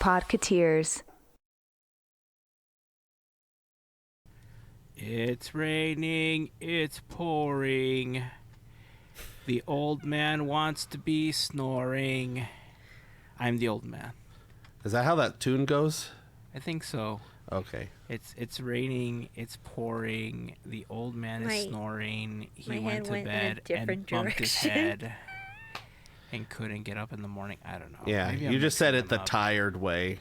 Podketeers. It's raining, it's pouring. The old man wants to be snoring. I'm the old man. Is that how that tune goes? I think so. Okay. It's raining, it's pouring. The old man is snoring. He went to bed and bumped his head and couldn't get up in the morning. I don't know. Yeah, you just said it the tired way.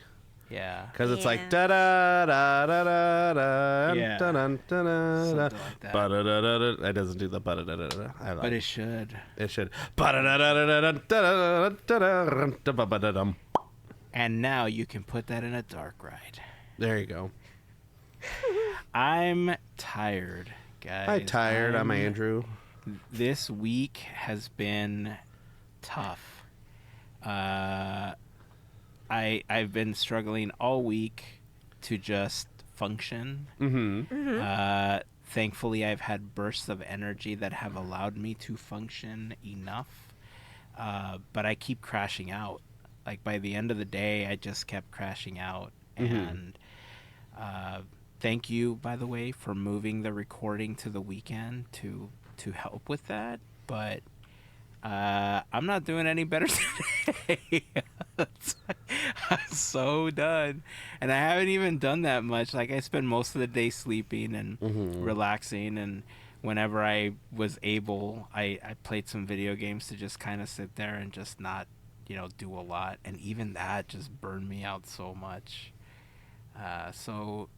Yeah. Because it's like da da da da da da Yeah. da da da da. Something like that. Ba-da-da-da-da. It doesn't do the ba-da-da-da-da. But it should. It should. Ba-da-da-da-da-da-da-da-da-da-da-da-da-da-da-da. And now you can put that in a dark ride. There you go. I'm tired, guys. Hi, tired. I'm Andrew. This week has been tough. I've been struggling all week to just function. Thankfully, I've had bursts of energy that have allowed me to function enough. But I keep crashing out. Like by the end of the day, I just kept crashing out. And thank you, by the way, for moving the recording to the weekend to help with that. But I'm not doing any better today. I'm so done. And I haven't even done that much. Like I spend most of the day sleeping and relaxing, and whenever I was able, I played some video games to just kind of sit there and just not, do a lot. And even that just burned me out so much. So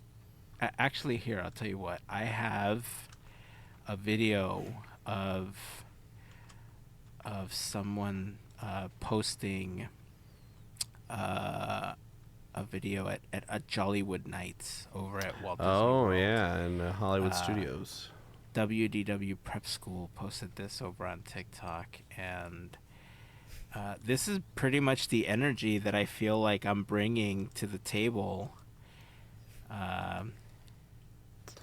actually here, I'll tell you what, I have a video of someone posting a video at Jollywood Nights over at Walt Disney World. Yeah, in Hollywood Studios. WDW Prep School posted this over on TikTok, and this is pretty much the energy that I feel like I'm bringing to the table.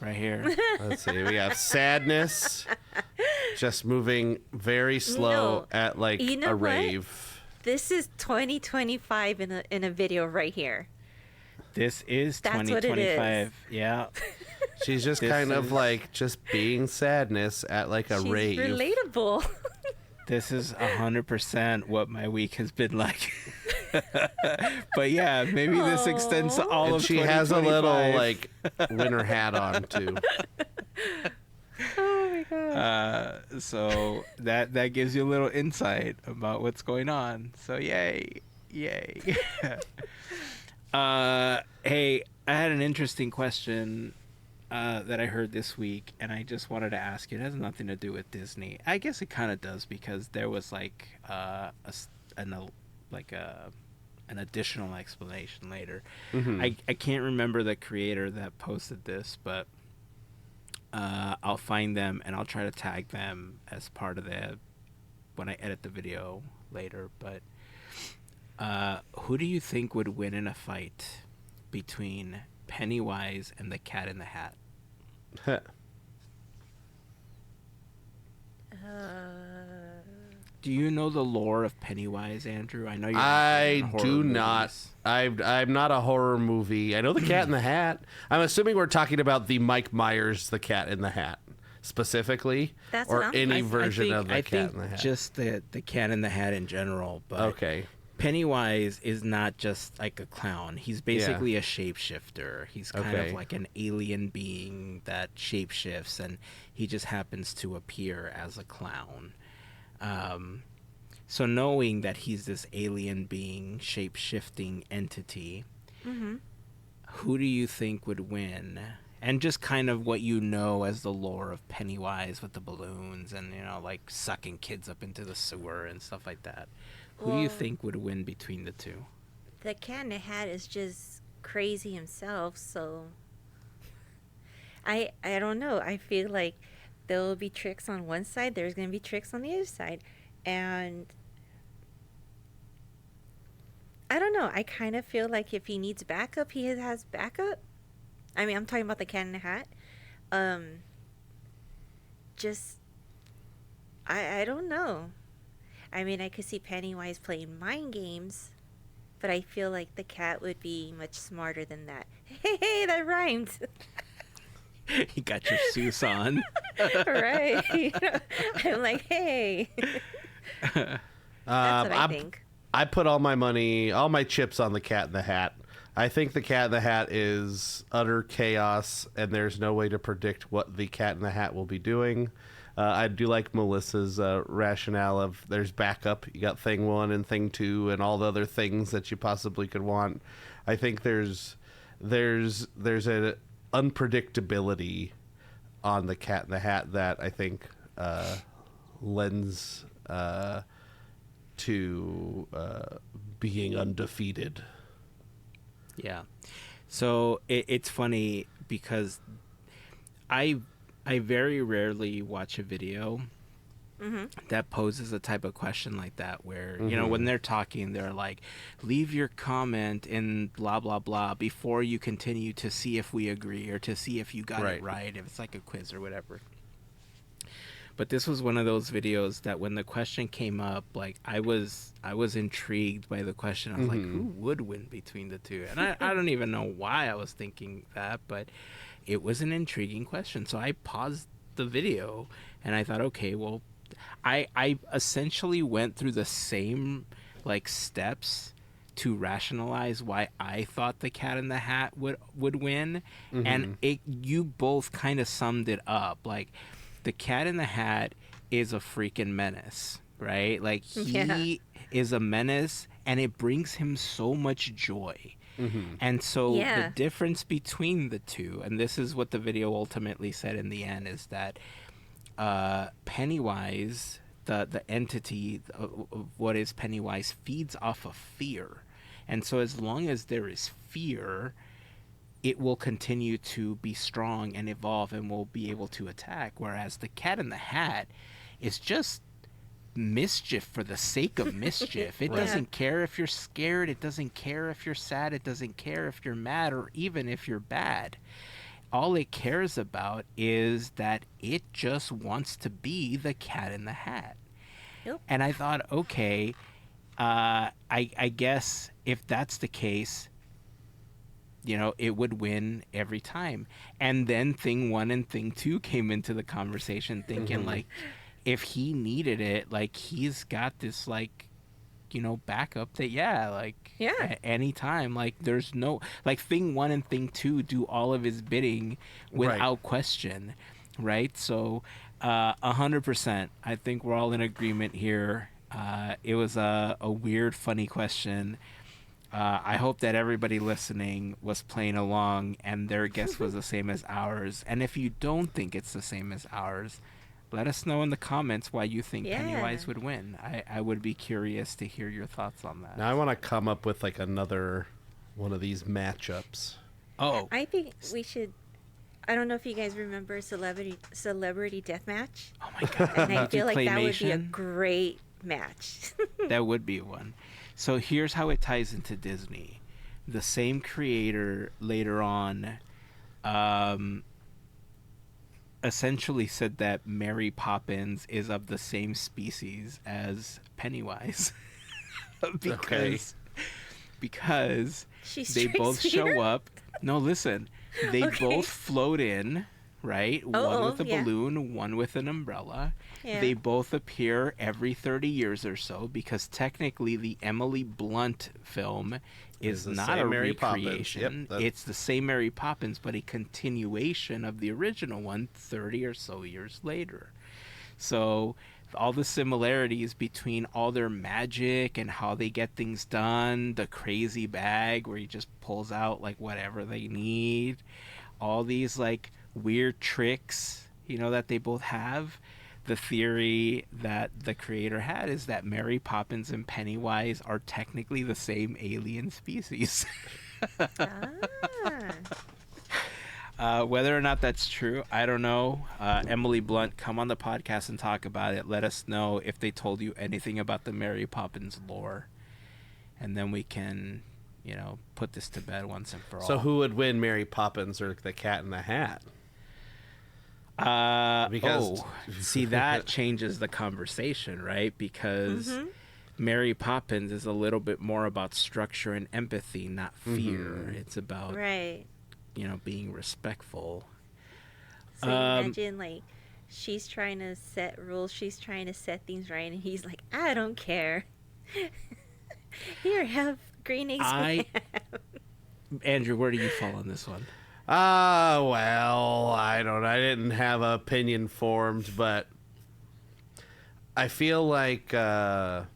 Right here. Let's see. We have sadness, just moving very slow at like a rave. This is 2025 in a video right here. This is That's 2025. What it is. Yeah. She's just kind of like just being sadness at like a rave. She's relatable. This is 100% what my week has been like. But yeah, maybe this extends to all of 2025. She has a little like winter hat on too. Oh my god. So that gives you a little insight about what's going on. So yay. Hey, I had an interesting question that I heard this week, and I just wanted to ask you. It has nothing to do with Disney. I guess it kind of does, because there was like an additional explanation later. I can't remember the creator that posted this, but I'll find them and I'll try to tag them as part of when I edit the video later. But who do you think would win in a fight between Pennywise and the Cat in the Hat? Do you know the lore of Pennywise, Andrew? I know you're. I do not. I'm not a horror movie. I know the Cat in the Hat. I'm assuming we're talking about the Mike Myers, the Cat in the Hat, specifically, That's or what any version of the Cat in the Hat. Just the Cat in the Hat in general. But okay. Pennywise is not just like a clown. He's basically a shapeshifter. He's kind of like an alien being that shapeshifts, and he just happens to appear as a clown. So knowing that he's this alien being, shape-shifting entity, who do you think would win? And just kind of what you know as the lore of Pennywise with the balloons and, like sucking kids up into the sewer and stuff like that. Who do you think would win between the two? The Cat in the Hat is just crazy himself, so I don't know. I feel like there will be tricks on one side, there's going to be tricks on the other side. And I don't know. I kind of feel like if he needs backup, he has backup. I mean, I'm talking about the Cat in the Hat. I don't know. I mean, I could see Pennywise playing mind games but I feel like the cat would be much smarter than that. Hey, that rhymed. You got your Seuss on. Right. I'm like, hey. That's what I think. I put all my chips on the Cat in the Hat. I think the Cat in the Hat is utter chaos, and there's no way to predict what the Cat in the Hat will be doing. I do like Melissa's rationale of there's backup. You got thing 1 and thing 2 and all the other things that you possibly could want. I think there's an unpredictability on the Cat in the Hat that I think lends to being undefeated. Yeah. So it's funny because I very rarely watch a video that poses a type of question like that where, you know, when they're talking, they're like, leave your comment in blah, blah, blah before you continue to see if we agree or to see if you got it right, if it's like a quiz or whatever. But this was one of those videos that when the question came up, like I was intrigued by the question. I was like, who would win between the two? And I don't even know why I was thinking that, but it was an intriguing question. So I paused the video and I thought, okay, well, I essentially went through the same like steps to rationalize why I thought the Cat in the Hat would win. And you both kind of summed it up. Like, the Cat in the Hat is a freaking menace, right? Like, he is a menace, and it brings him so much joy. And so the difference between the two, and this is what the video ultimately said in the end, is that Pennywise, the entity of what is Pennywise, feeds off of fear. And so as long as there is fear, it will continue to be strong and evolve and will be able to attack. Whereas the Cat in the Hat is just mischief for the sake of mischief. It doesn't care if you're scared. It doesn't care if you're sad. It doesn't care if you're mad or even if you're bad. All it cares about is that it just wants to be the Cat in the Hat. Yep. And I thought, okay, I guess if that's the case, you know, it would win every time. And then thing 1 and thing 2 came into the conversation thinking like, if he needed it, like he's got this like, you know, backup that at any time, like there's no, like thing 1 and thing 2 do all of his bidding without question. Right. So 100%, I think we're all in agreement here. It was a weird, funny question. I hope that everybody listening was playing along and their guess was the same as ours. And if you don't think it's the same as ours, let us know in the comments why you think Pennywise would win. I would be curious to hear your thoughts on that. Now I want to come up with like another one of these matchups. Oh. I think we should... I don't know if you guys remember Celebrity Deathmatch. Oh my God. And I feel like that would be a great match. That would be one. So here's how it ties into Disney. The same creator later on essentially said that Mary Poppins is of the same species as Pennywise. because they both show up. No, listen. They both float in, right? One with a balloon, one with an umbrella. Yeah. They both appear every 30 years or so because technically the Emily Blunt film is not a recreation. Yep, it's the same Mary Poppins, but a continuation of the original one 30 or so years later. So all the similarities between all their magic and how they get things done, the crazy bag where he just pulls out like whatever they need, all these like weird tricks, you know, that they both have. The theory that the creator had is that Mary Poppins and Pennywise are technically the same alien species. Whether or not that's true, I don't know. Emily Blunt, come on the podcast and talk about it. Let us know if they told you anything about the Mary Poppins lore. And then we can, you know, put this to bed once and for all. So who would win, Mary Poppins or the Cat in the Hat? See, that changes the conversation, right? Because Mary Poppins is a little bit more about structure and empathy, not fear. It's about Right. being respectful. So you imagine, like, she's trying to set rules, she's trying to set things right, and he's like, I don't care. Here, have green eggs. Andrew, where do you fall on this one? Well, I didn't have an opinion formed, but I feel like, I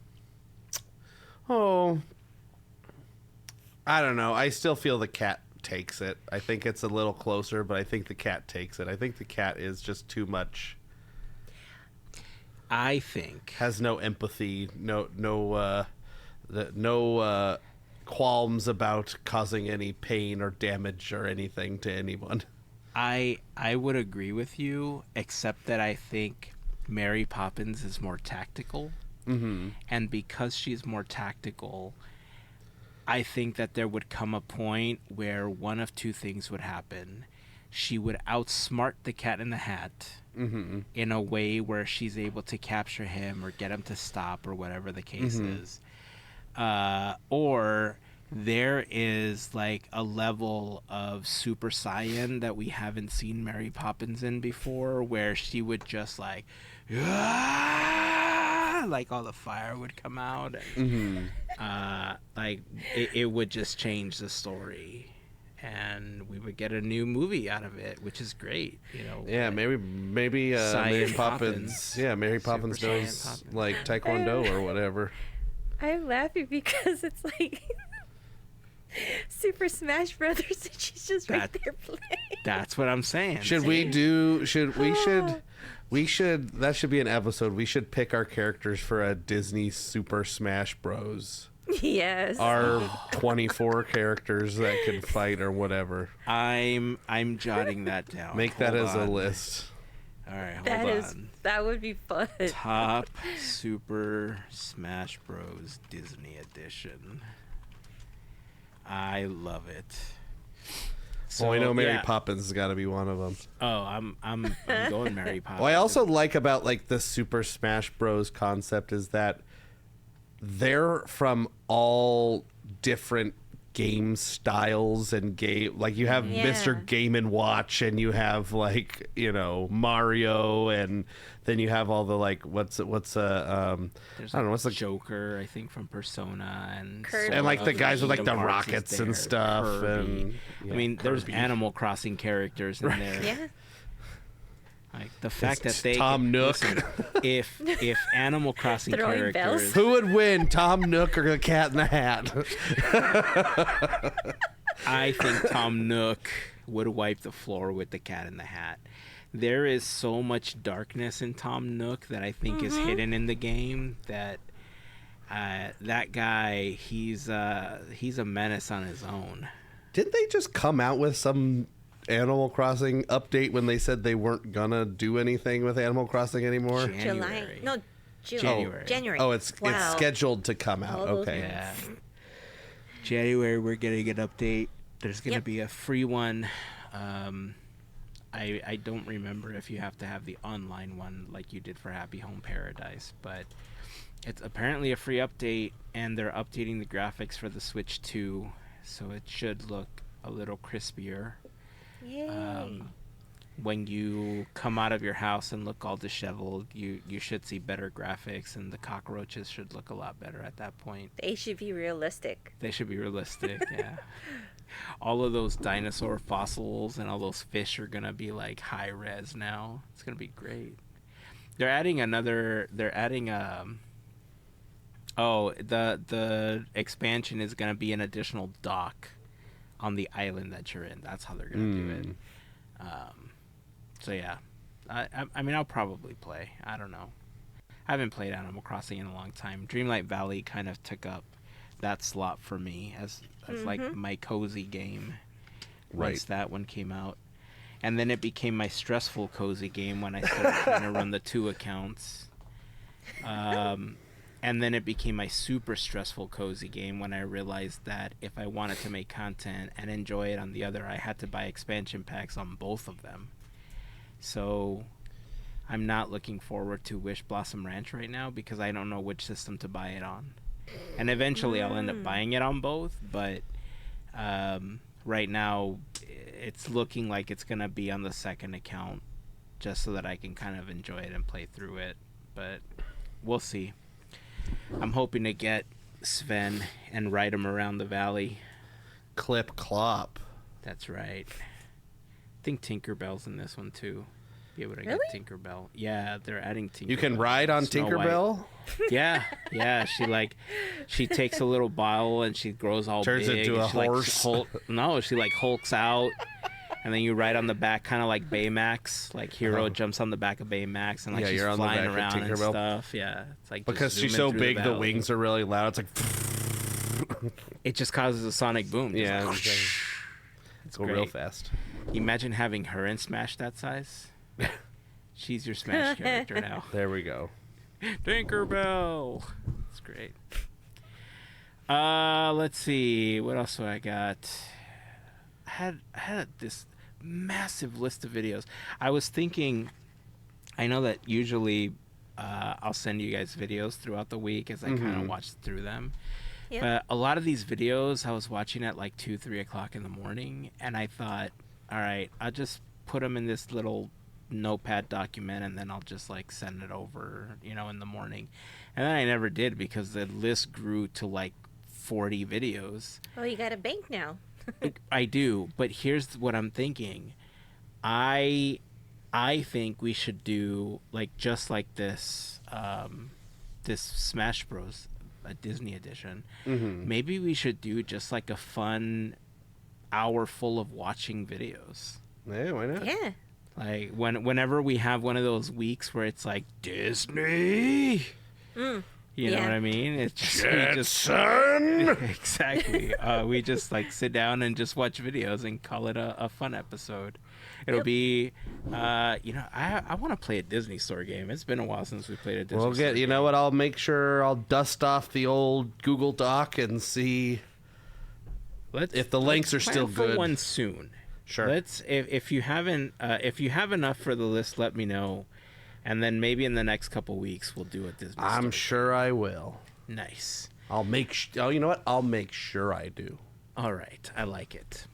don't know. I still feel the cat takes it. I think it's a little closer, but I think the cat takes it. I think the cat is just too much. I think Has no empathy, no qualms about causing any pain or damage or anything to anyone. I would agree with you, except that I think Mary Poppins is more tactical. Mm-hmm. And because she's more tactical, I think that there would come a point where one of two things would happen. She would outsmart the Cat in the Hat in a way where she's able to capture him or get him to stop or whatever the case is. Or there is like a level of Super Saiyan that we haven't seen Mary Poppins in before, where she would just like, like all the fire would come out, and like it would just change the story, and we would get a new movie out of it, which is great, Yeah, maybe Mary Saiyan Poppins. Poppins. Yeah, Mary Poppins Super Saiyan knows Poppins. like Taekwondo or whatever. I'm laughing because it's like Super Smash Brothers, and she's just right there playing. That's what I'm saying. We should that should be an episode. We should pick our characters for a Disney Super Smash Bros. Yes. Our 24 characters that can fight or whatever. I'm jotting that down. Make that Hold as a on. list. All right, hold on. That would be fun. Top Super Smash Bros. Disney Edition. I love it. Well, we know Mary yeah. Poppins has got to be one of them. Oh, I'm going Mary Poppins. What I also like about like the Super Smash Bros. Concept is that they're from all different game styles and game. Like you have Mr. Game and Watch, and you have like Mario, and then you have all the like what's I don't know what's the Joker, I think, from Persona, and Kirby. and like the guys with like the Kingdom Hearts is rockets there, and stuff. Kirby. And I mean, there's Kirby. Animal Crossing characters in there. Yeah. Like the fact that they Tom Nook. listen, if Animal Crossing Throwing characters, bells. Who would win, Tom Nook or the Cat in the Hat? I think Tom Nook would wipe the floor with the Cat in the Hat. There is so much darkness in Tom Nook that I think is hidden in the game. That that guy, he's a menace on his own. Didn't they just come out with some Animal Crossing update when they said they weren't gonna do anything with Animal Crossing anymore? July. January. No, June. January. January. Oh, it's scheduled to come out. All those Okay. Yeah. January, we're getting an update. There's going to be a free one. I don't remember if you have to have the online one like you did for Happy Home Paradise, but it's apparently a free update, and they're updating the graphics for the Switch 2, so it should look a little crispier. Yay. When you come out of your house and look all disheveled, you should see better graphics, and the cockroaches should look a lot better at that point. They should be realistic. They should be realistic, yeah. All of those dinosaur fossils and all those fish are gonna be like high res now. It's gonna be great. They're adding the expansion is gonna be an additional dock on the island that you're in. That's how they're gonna do it. So yeah, I mean, I'll probably play. I don't know. I haven't played Animal Crossing in a long time. Dreamlight Valley kind of took up that slot for me as like my cozy game once that one came out. And then it became my stressful cozy game when I started trying to run the 2 accounts. And then it became my super stressful cozy game when I realized that if I wanted to make content and enjoy it on the other, I had to buy expansion packs on both of them. So I'm not looking forward to Wish Blossom Ranch right now because I don't know which system to buy it on. And eventually I'll end up buying it on both, but right now it's looking like it's going to be on the second account just so that I can kind of enjoy it and play through it. But we'll see. I'm hoping to get Sven and ride him around the valley. Clip clop. That's right. I think Tinkerbell's in this one too. Be able to Really? get Tinkerbell. Yeah, they're adding Tinkerbell. You can ride on Snow Tinkerbell? White. Yeah. She takes a little bottle and she grows all Turns big. into a and she, horse. No, she like hulks out. And then you ride on the back, kind of like Baymax. Like Hero jumps on the back of Baymax, and like she's you're on the flying back of around and Tinkerbell. stuff. Yeah, it's like just Because she's zooming so through big, the valley. wings are really loud. It's like... It just causes a sonic boom. Just Yeah, like, exactly. it's Go great. real fast. Imagine having her in Smash that size. She's your Smash character now. There we go. Tinkerbell. It's great. Let's see. What else do I got? I had this massive list of videos. I was thinking, I know that usually I'll send you guys videos throughout the week as I kind of watch through them. Yep. But a lot of these videos I was watching at like 2, 3 o'clock in the morning, and I thought, all right, I'll just put them in this little notepad document, and then I'll just like send it over, in the morning. And then I never did because the list grew to like 40 videos. Oh, you got a bank now. I do, but here's what I'm thinking. I think we should do just like this this Smash Bros. A Disney edition. Maybe we should do just like a fun hour full of watching videos. Yeah, why not? Yeah. Like whenever we have one of those weeks where it's like Disney. You know what I mean? It's just son. exactly. We just like sit down and just watch videos and call it a fun episode. It'll be, I want to play a Disney Store game. It's been a while since we played a Disney Store game. You know what? I'll make sure I'll dust off the old Google Doc and see if the links are still plan for good. one soon. Sure. If you haven't, if you have enough for the list, let me know. And then maybe in the next couple weeks we'll do a Disney Store. I'm sure I will. Nice. I'll make. You know what? I'll make sure I do. All right, I like it.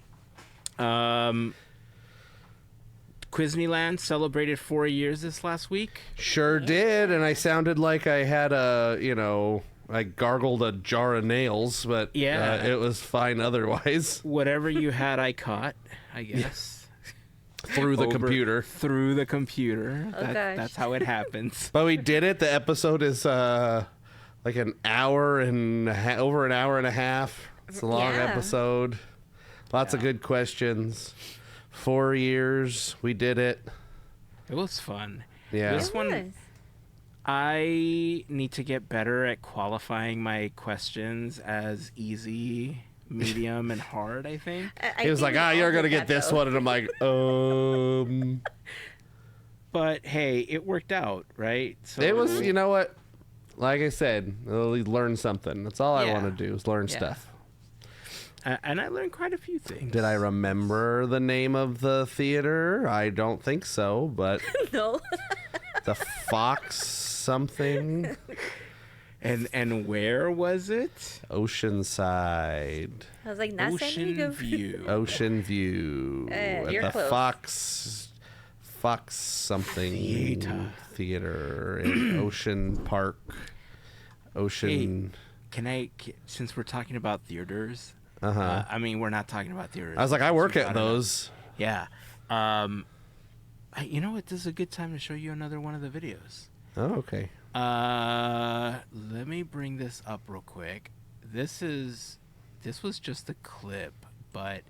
Quizneyland celebrated 4 years this last week. Sure did, and I sounded like I had I gargled a jar of nails, but it was fine otherwise. Whatever you had, I caught, I guess. Through the computer. Through the computer. Oh, gosh. That's how it happens. But we did it. The episode is like an hour and over an hour and a half. It's a long episode. Lots of good questions. 4 years. We did it. It was fun. Yeah. This one, I need to get better at qualifying my questions as easy, medium, and hard, I think. He was like, you're going to get this one. And I'm like, But, hey, it worked out, right? So It was, you know what? Like I said, learn something. That's all I want to do is learn stuff. And I learned quite a few things. Did I remember the name of the theater? I don't think so, but No. the Fox something. And where was it? Oceanside. I was like, not San Diego. Ocean View. Ocean View. At you're the close. Fox something theater in Ocean Park. Ocean. Hey, since we're talking about theaters, Uh-huh. I mean, we're not talking about theaters. I was like, I work at those. Yeah. You know what? This is a good time to show you another one of the videos. Oh, okay. Let me bring this up real quick. This was just a clip, but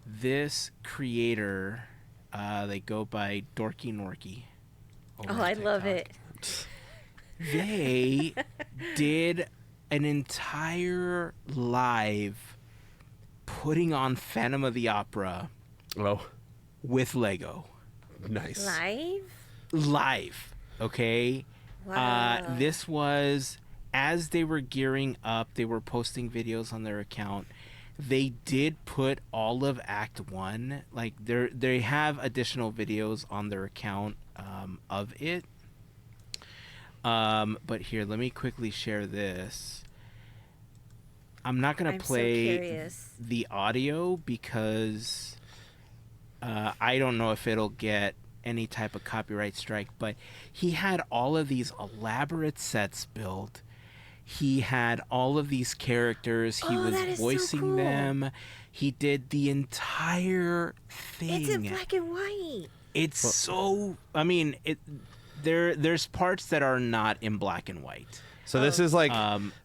this creator, they go by Dorky Norky. Oh, I love it. They did an entire live putting on Phantom of the Opera Oh, with nice. Live? Okay? Wow. This was as they were gearing up, they were posting videos on their account. They did put all of Act 1. Like they have additional videos on their account of it. But here, let me quickly share this. I'm not going to play the audio because I don't know if it'll get any type of copyright strike, but he had all of these elaborate sets built. He had all of these characters. He was voicing them. He did the entire thing. It's in black and white. It's so... I mean, there's parts that are not in black and white. So this is like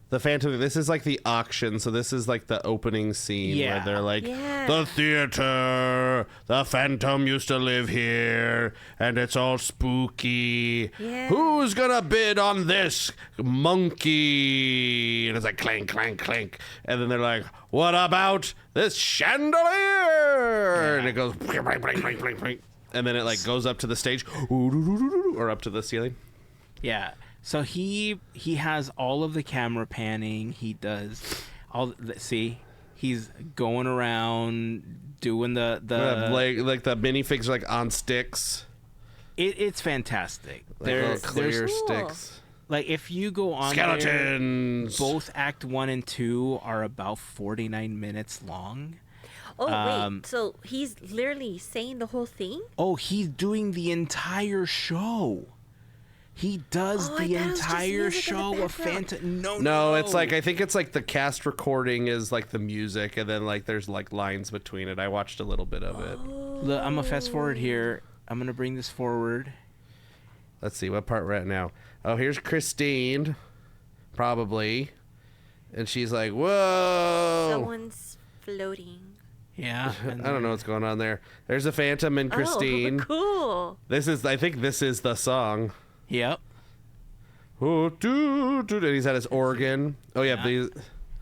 the Phantom. This is like the auction. So this is like the opening scene where they're like, the theater, the Phantom used to live here, and it's all spooky. Yeah. Who's gonna bid on this monkey? And it's like clank, clank, clank. And then they're like, what about this chandelier? And it goes, bling, bling, bling, bling, bling. And then it like goes up to the stage, or up to the ceiling. Yeah. So he has all of the camera panning. He does all he's going around doing the like the minifigs like on sticks. It's fantastic. Like there's clear sticks. Like if you go on skeletons. There, both Act 1 and 2 are about 49 minutes long. Oh, wait. So he's literally saying the whole thing? Oh, he's doing the entire show. He does the entire show of Phantom. No, it's like, I think it's like the cast recording is like the music, and then like there's like lines between it. I watched a little bit of it. Look, I'm gonna fast forward here. I'm gonna bring this forward. Let's see what part we're at now. Oh, here's Christine, probably, and she's like, "Whoa!" Someone's floating. Yeah, I don't know what's going on there. There's a Phantom and Christine. Oh, cool. I think this is the song. Yep. Oh, and he's at his organ. Oh yeah,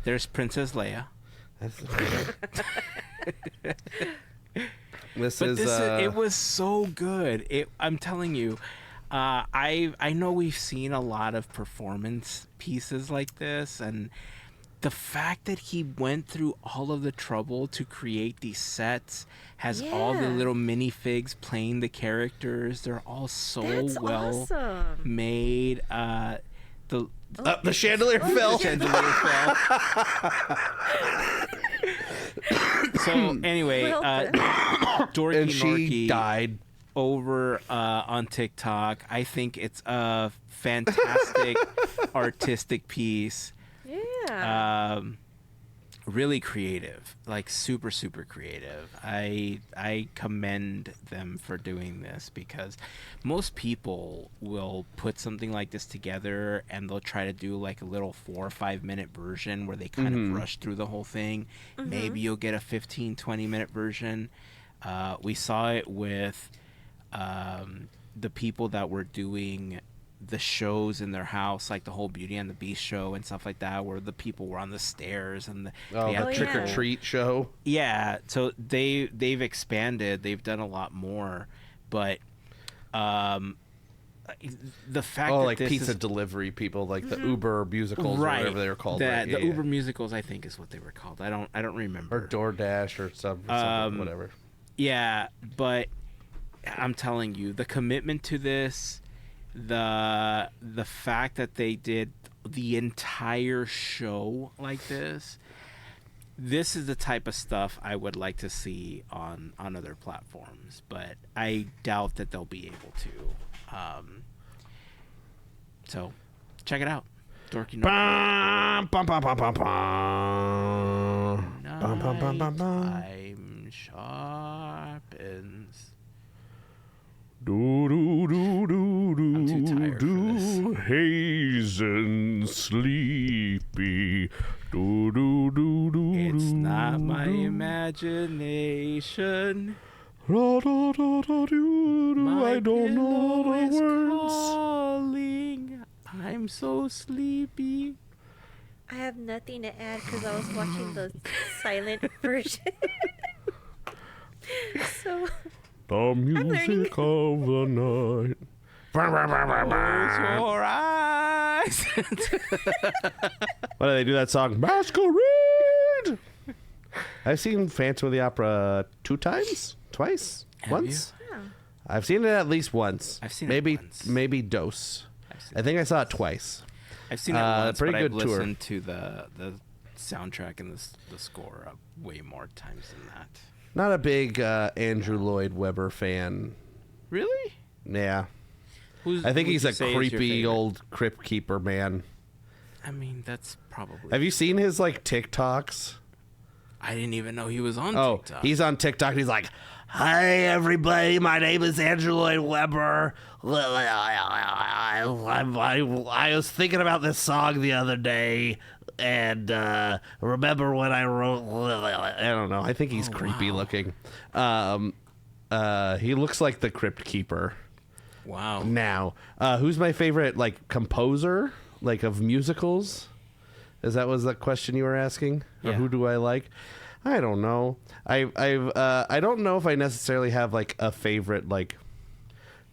there's Princess Leia. It was so good. I'm telling you, I know we've seen a lot of performance pieces like this, and the fact that he went through all of the trouble to create these sets, has all the little minifigs playing the characters. They're all so awesome. made. The chandelier fell. The chandelier fell. So anyway, Dorky and she Norky died over on TikTok. I think it's a fantastic artistic piece. Yeah. Really creative, like super creative. I commend them for doing this, because most people will put something like this together and they'll try to do like a little 4 or 5 minute version where they kind of rush through the whole thing. Maybe you'll get a 15-20 minute version. We saw it with the people that were doing the shows in their house, like the whole Beauty and the Beast show and stuff like that, where the people were on the stairs and the trick or treat show. Yeah, so they've expanded. They've done a lot more, but the fact that like pizza delivery people, like the Uber musicals, or whatever they were called. The Uber musicals, I think, is what they were called. I don't remember. Or DoorDash or something, whatever. Yeah, but I'm telling you, the commitment to this. The fact that they did the entire show like this is the type of stuff I would like to see on other platforms, but I doubt that they'll be able to. So check it out. Dorky Time sharpens. Do do do do I'm too tired for this. Heyzen sleepy. Do do do do. It's not my imagination. Da, da, da, da, do, do. I don't know the words. Calling. I'm so sleepy. I have nothing to add because I was watching the silent version. So. The music of the night. Close your eyes. Why do they do that song? Masquerade! I've seen Phantom of the Opera 2 times? Twice? Have Once? Yeah. I've seen it at least once. I've seen maybe, it once. Maybe Dose. I think I saw it twice. I've seen it once, pretty but good I've tour. listened to the soundtrack and the score way more times than that. Not a big Andrew Lloyd Webber fan. Really? Yeah. I think he's a creepy old crypt keeper man. I mean, that's probably... Have you seen his, like, TikToks? I didn't even know he was on TikTok. He's on TikTok. And he's like, "Hi, everybody. My name is Andrew Lloyd Webber. I was thinking about this song the other day, and remember when I wrote..." I don't know. I think he's creepy looking. He looks like the Crypt Keeper. Wow. Now, who's my favorite, like, composer, like, of musicals? Was that question you were asking? Or Yeah. who do I like? I don't know. I don't know if I necessarily have, like, a favorite, like,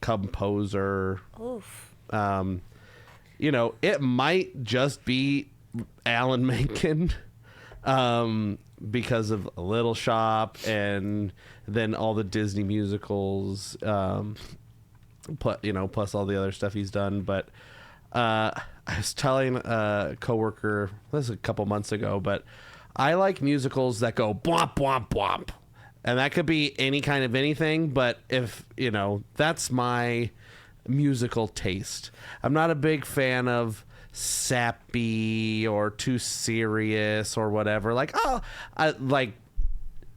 composer. Oof. It might just be Alan Menken, because of Little Shop and then all the Disney musicals, plus all the other stuff he's done. But I was telling a coworker, this was a couple months ago, but I like musicals that go bwomp, bwomp, bwomp. And that could be any kind of anything, but if, that's my musical taste. I'm not a big fan of sappy or too serious or whatever. Like,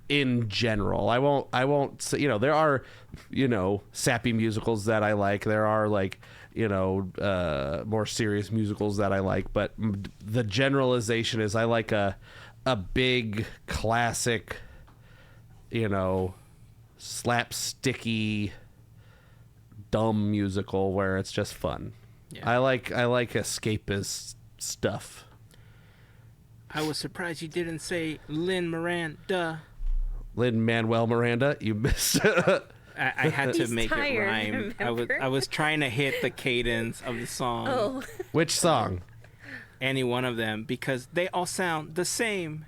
in general, I won't say, there are, sappy musicals that I like. There are, like, more serious musicals that I like, but the generalization is I like a big classic, slapsticky, dumb musical where it's just fun. Yeah. I like escapist stuff. I was surprised you didn't say Lin-Manuel Miranda, you missed. I had to He's make it tired, rhyme. remember? I was trying to hit the cadence of the song. Oh. Which song? Any one of them, because they all sound the same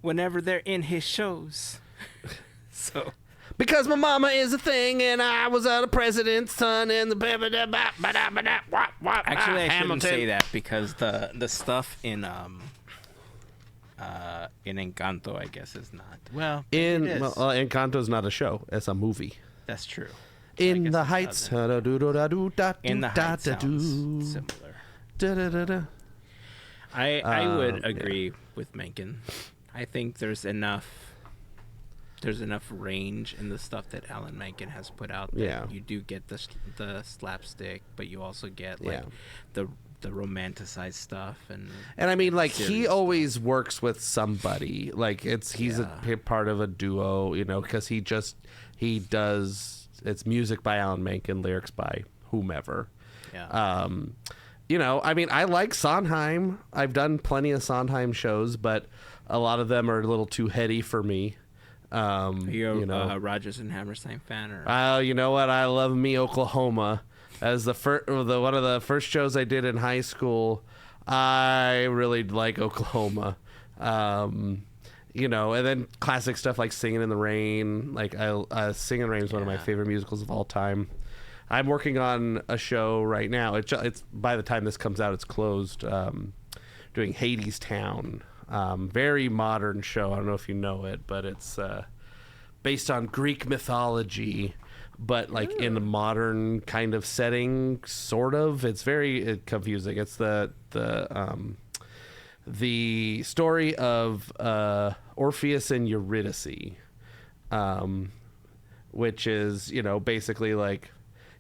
whenever they're in his shows. So Because my mama is a thing, and I was a president's son, and the actually I shouldn't say that, because the stuff in Encanto, I guess, is not. Well, it is. Encanto's not a show; it's a movie. That's true. In the Heights. In the Heights sounds similar. I would agree with Menken. I think there's enough range in the stuff that Alan Menken has put out there. Yeah. You do get the slapstick, but you also get like the romanticized stuff and I mean, like, he stuff. always works with somebody. Like, he's a part of a duo, because he does, it's music by Alan Menken, lyrics by whomever. Yeah. I mean, I like Sondheim. I've done plenty of Sondheim shows, but a lot of them are a little too heady for me. Are you a Rodgers and Hammerstein fan? Or? You know what? I love me Oklahoma. As one of the first shows I did in high school, I really like Oklahoma. And then classic stuff like Singing in the Rain. Like, Singing in the Rain is one of my favorite musicals of all time. I'm working on a show right now. It's by the time this comes out, it's closed. Doing Hades Town. Very modern show. I don't know if you know it, but it's based on Greek mythology, but like in a modern kind of setting, sort of. It's very confusing. It's the story of Orpheus and Eurydice, which is, basically like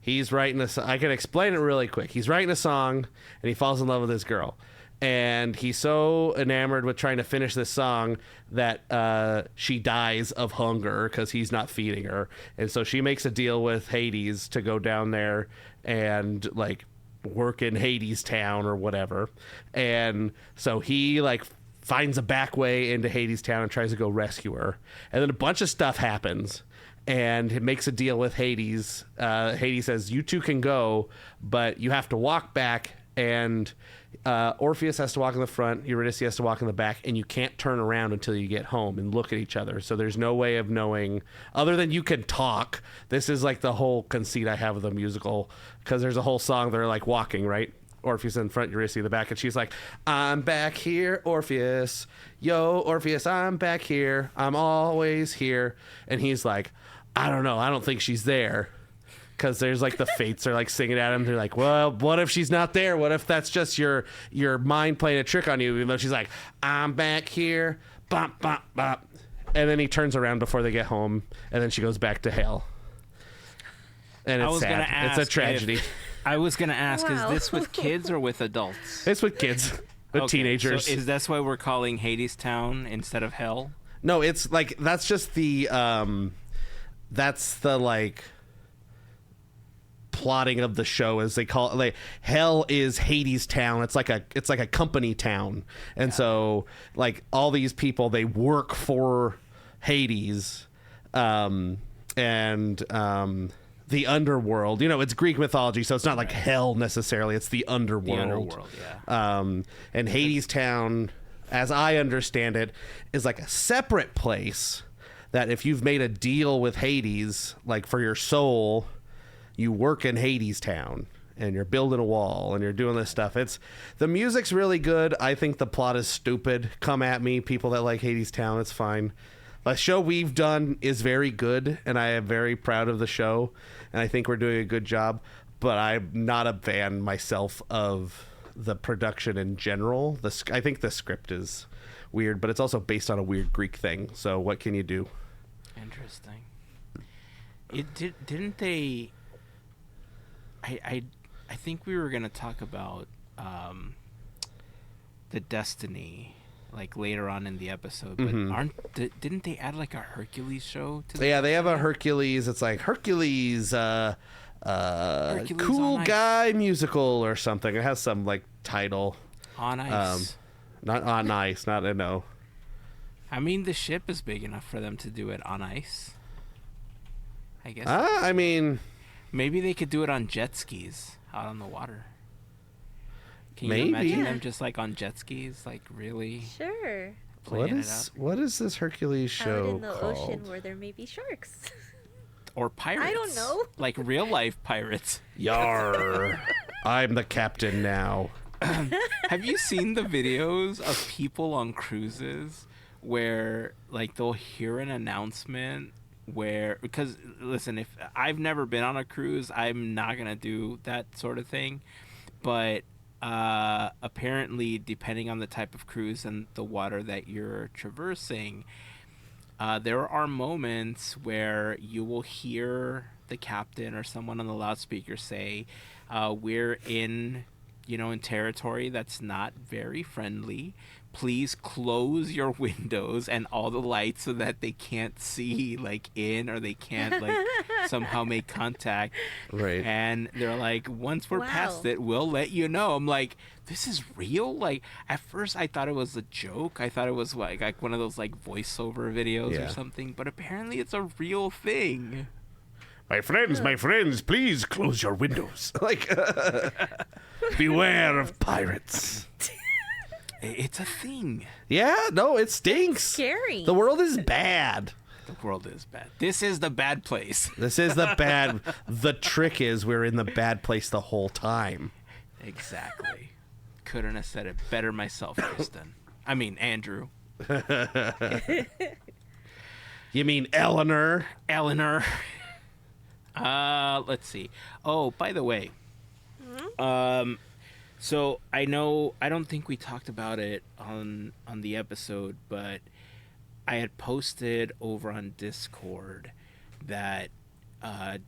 he's writing I can explain it really quick. He's writing a song and he falls in love with this girl. And he's so enamored with trying to finish this song that she dies of hunger because he's not feeding her. And so she makes a deal with Hades to go down there and like work in Hades Town or whatever. And so he like finds a back way into Hades Town and tries to go rescue her. And then a bunch of stuff happens. And it makes a deal with Hades. Hades says, "You two can go, but you have to walk back and Orpheus has to walk in the front, Eurydice has to walk in the back, and you can't turn around until you get home and look at each other. So there's no way of knowing, other than you can talk. This is like the whole conceit I have of the musical, because there's a whole song they're like walking, right? Orpheus in front, Eurydice in the back, and she's like, I'm back here, Orpheus. Yo, Orpheus, I'm back here. I'm always here. And he's like, I don't know. I don't think she's there. Because there's like the fates are like singing at him. They're like, well, what if she's not there? What if that's just your mind playing a trick on you? Even though she's like, I'm back here. Bop, bop, bop. And then he turns around before they get home. And then she goes back to hell. And it's sad. It's a tragedy. I was going to ask, is this with kids or with adults? It's with kids. With teenagers. So is that's why we're calling Hades Town instead of Hell? No, it's like, that's just the, that's the like plotting of the show, as they call it. Like, Hell is Hades Town. It's like a company town. And so like all these people, they work for Hades, the underworld. You know, it's Greek mythology, so it's not like hell necessarily. It's the underworld. The underworld, yeah. And Hades Town, as I understand it, is like a separate place that if you've made a deal with Hades, like for your soul, you work in Hades Town and you're building a wall and you're doing this stuff. The music's really good. I think the plot is stupid. Come at me, people that like Hades Town. It's fine. The show we've done is very good, and I am very proud of the show, and I think we're doing a good job, but I'm not a fan myself of the production in general. I think the script is weird, but it's also based on a weird Greek thing, so what can you do? Interesting. Didn't they... I think we were going to talk about the Destiny... like later on in the episode, but didn't they add like a Hercules show to Yeah, they have a Hercules. It's like Hercules cool guy musical or something. It has some like title. On ice. Not on ice, not no. I mean, the ship is big enough for them to do it on ice, I guess. I mean, maybe they could do it on jet skis out on the water. Can you maybe imagine them just like on jet skis, like really? Sure. What is this Hercules show out in the called? ocean where there may be sharks. Or pirates. I don't know. Like real life pirates. Yar! I'm the captain now. Have you seen the videos of people on cruises where like they'll hear an announcement because listen, if I've never been on a cruise, I'm not gonna do that sort of thing, but apparently depending on the type of cruise and the water that you're traversing, there are moments where you will hear the captain or someone on the loudspeaker say, we're in territory that's not very friendly. Please close your windows and all the lights so that they can't see like in, or they can't like somehow make contact. Right. And they're like, once we're past it, we'll let you know. I'm like, this is real? Like, at first I thought it was a joke. I thought it was like one of those like voiceover videos or something, but apparently it's a real thing. My friends, please close your windows. Like, beware of pirates. It's a thing. Yeah, no, it stinks. It's scary. The world is bad. The world is bad. This is the bad place. This is the bad. The trick is we're in the bad place the whole time. Exactly. Couldn't have said it better myself, Kristen. I mean, Andrew. You mean Eleanor? Eleanor. Let's see. Oh, by the way. So I don't think we talked about it on the episode, but I had posted over on Discord that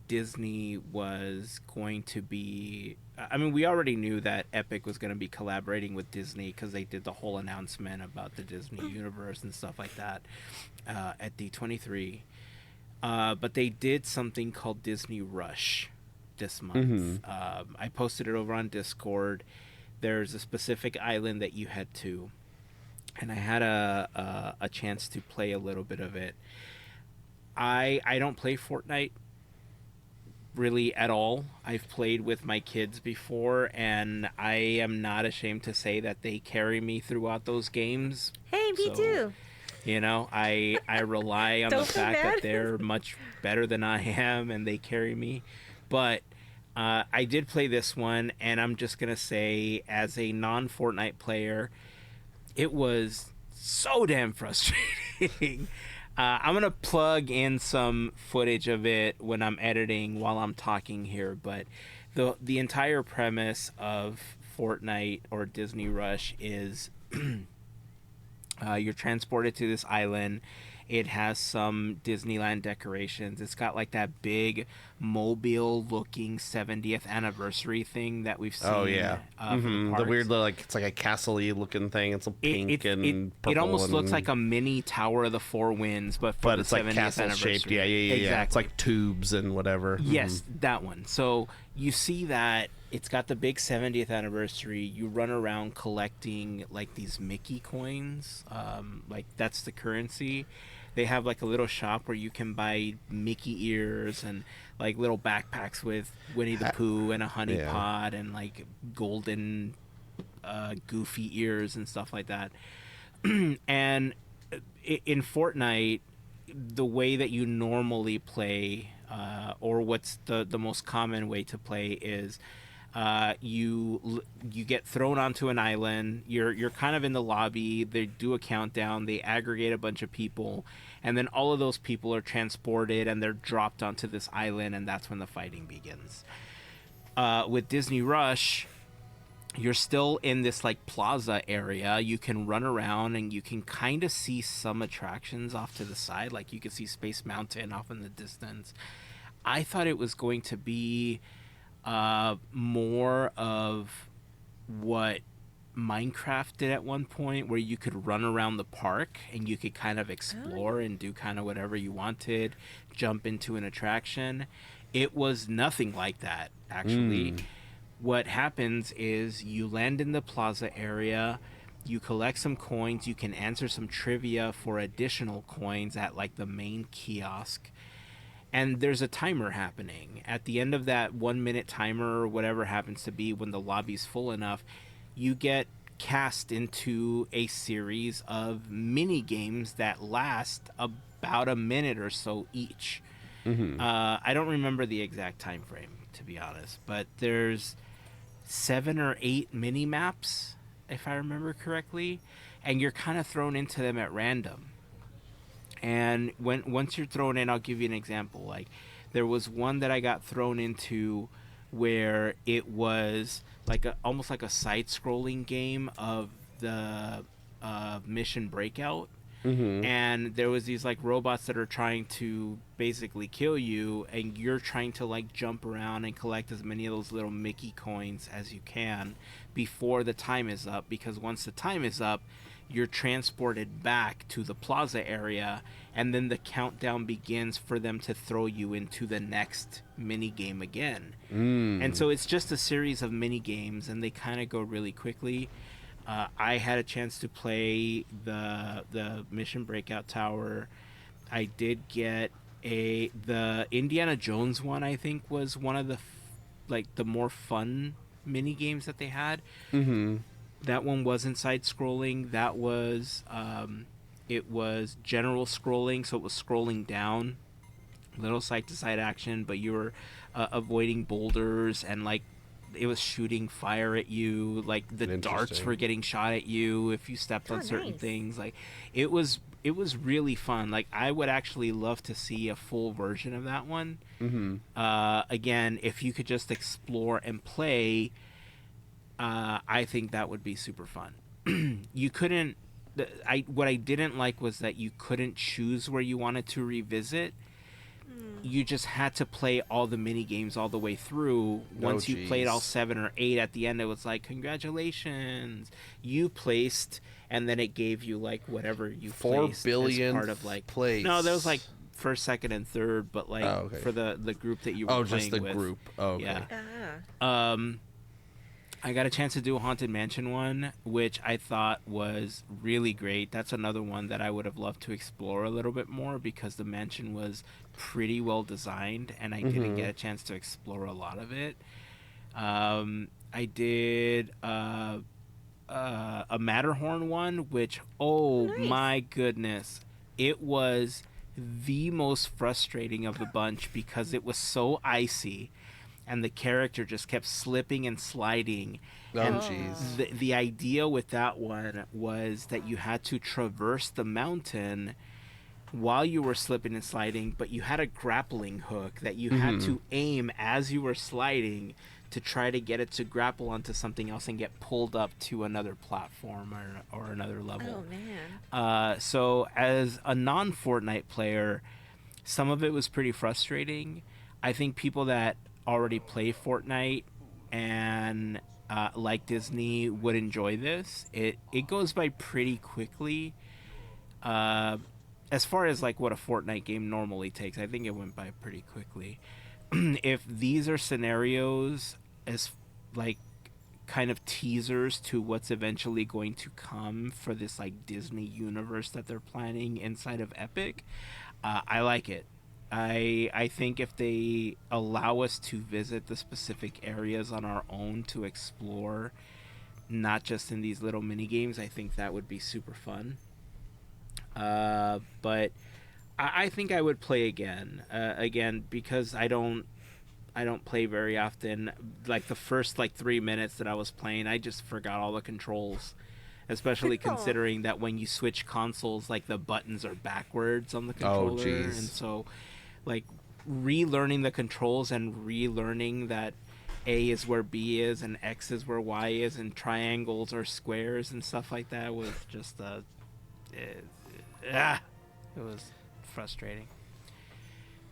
Disney was going to be... I mean, we already knew that Epic was going to be collaborating with Disney because they did the whole announcement about the Disney universe and stuff like that at D23. But they did something called Disney Rush this month. I posted it over on Discord. There's a specific island that you head to, and I had a chance to play a little bit of it. I don't play Fortnite really at all. I've played with my kids before, and I am not ashamed to say that they carry me throughout those games. Hey, me too. You know, I rely on the fact that they're much better than I am, and they carry me. But I did play this one, and I'm just going to say, as a non-Fortnite player, it was so damn frustrating. I'm going to plug in some footage of it when I'm editing while I'm talking here, but the entire premise of Fortnite or Disney Rush is you're transported to this island. It has some Disneyland decorations. It's got like that big mobile-looking 70th anniversary thing that we've seen. Oh yeah, the weird like it's like a castle-y looking thing. It's a pink and purple. It almost looks like a mini Tower of the Four Winds, but for the it's 70th like castle anniversary. shaped. Yeah. Exactly. It's like tubes and whatever. Yes, that one. So you see that it's got the big 70th anniversary. You run around collecting like these Mickey coins. Like that's the currency. They have like a little shop where you can buy Mickey ears and like little backpacks with Winnie the Pooh and a honey pot and like golden Goofy ears and stuff like that. And in Fortnite, the way that you normally play, or what's the most common way to play is you get thrown onto an island. You're kind of in the lobby. They do a countdown. They aggregate a bunch of people, and then all of those people are transported and they're dropped onto this island, and that's when the fighting begins. With Disney Rush, you're still in this like plaza area. You can run around and you can kind of see some attractions off to the side. Like you can see Space Mountain off in the distance. I thought it was going to be more of what Minecraft did at one point, where you could run around the park and you could kind of explore and do kind of whatever you wanted, jump into an attraction. It was nothing like that, actually. What happens is you land in the plaza area, you collect some coins, you can answer some trivia for additional coins at like the main kiosk. And there's a timer happening. At the end of that 1 minute timer, or whatever happens to be, when the lobby's full enough, you get cast into a series of mini games that last about a minute or so each. I don't remember the exact time frame, to be honest, but there's 7 or 8 mini maps, if I remember correctly, and you're kind of thrown into them at random. And once you're thrown in, I'll give you an example. Like, there was one that I got thrown into where it was like almost like a side-scrolling game of the Mission Breakout. And there was these like robots that are trying to basically kill you, and you're trying to like jump around and collect as many of those little Mickey coins as you can before the time is up, because once the time is up, you're transported back to the plaza area, and then the countdown begins for them to throw you into the next mini game again. And so it's just a series of mini games, and they kind of go really quickly. I had a chance to play the Mission Breakout Tower. I did get the Indiana Jones one. I think was one of the more fun mini games that they had. That one wasn't side scrolling. That was it was general scrolling, so it was scrolling down, little side to side action, but you were avoiding boulders, and like it was shooting fire at you, like the darts were getting shot at you if you stepped on certain things. Like it was really fun. Like I would actually love to see a full version of that one. Again, if you could just explore and play, I think that would be super fun. You couldn't what I didn't like was that you couldn't choose where you wanted to revisit. You just had to play all the mini games all the way through. Once you played all 7 or 8, at the end it was like, congratulations, you placed, and then it gave you like whatever you 4 placed billion as part of like place. No, there was like first, second, and third, but like for the group that you were playing with. Oh, just the group. Oh, okay. Yeah. I got a chance to do a Haunted Mansion one, which I thought was really great. That's another one that I would have loved to explore a little bit more because the mansion was pretty well designed and I didn't get a chance to explore a lot of it. I did a Matterhorn one, which, oh Nice. my goodness, it was the most frustrating of the bunch because it was so icy and the character just kept slipping and sliding. Oh, And jeez. the idea with that one was that you had to traverse the mountain while you were slipping and sliding, but you had a grappling hook that you had to aim as you were sliding to try to get it to grapple onto something else and get pulled up to another platform or another level. Oh man. So as a non-Fortnite player, some of it was pretty frustrating. I think people that already play Fortnite and like Disney would enjoy this. It goes by pretty quickly. As far as like what a Fortnite game normally takes, I think it went by pretty quickly. If these are scenarios as like kind of teasers to what's eventually going to come for this like Disney universe that they're planning inside of Epic, I like it. I think if they allow us to visit the specific areas on our own to explore, not just in these little mini games, I think that would be super fun. But I think I would play again because I don't play very often. Like the first like 3 minutes that I was playing, I just forgot all the controls, especially considering that when you switch consoles, like the buttons are backwards on the controller, and so like relearning the controls and relearning that A is where B is and X is where Y is and triangles are squares and stuff like that was just it was frustrating.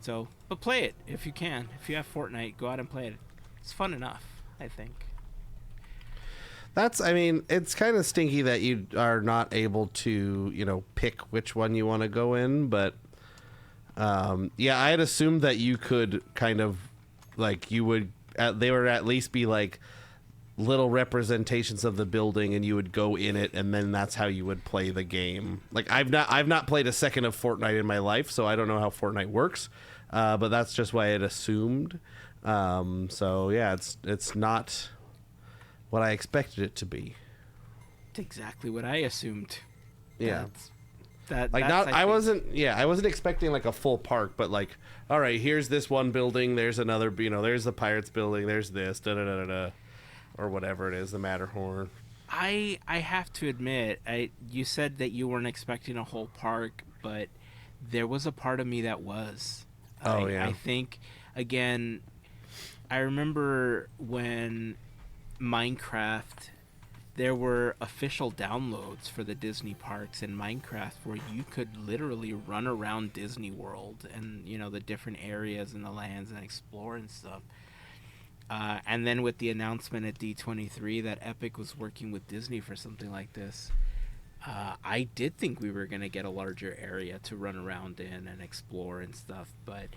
So, but play it if you can. If you have Fortnite, go out and play it. It's fun enough, I think. I mean, it's kind of stinky that you are not able to, pick which one you want to go in, but yeah, I had assumed that you could kind of, like, they would at least be, like, little representations of the building and you would go in it and then that's how you would play the game. Like, I've not played a second of Fortnite in my life, so I don't know how Fortnite works, but that's just what I had assumed. So, yeah, it's not what I expected it to be. It's exactly what I assumed. Yeah. I wasn't expecting like a full park, but like, all right, here's this one building, there's another, there's the Pirates building, there's this, or whatever it is, the Matterhorn. I have to admit, you said that you weren't expecting a whole park, but there was a part of me that was. I think, again, I remember when Minecraft, there were official downloads for the Disney parks in Minecraft where you could literally run around Disney World and, the different areas and the lands and explore and stuff. And then with the announcement at D23 that Epic was working with Disney for something like this, I did think we were going to get a larger area to run around in and explore and stuff. But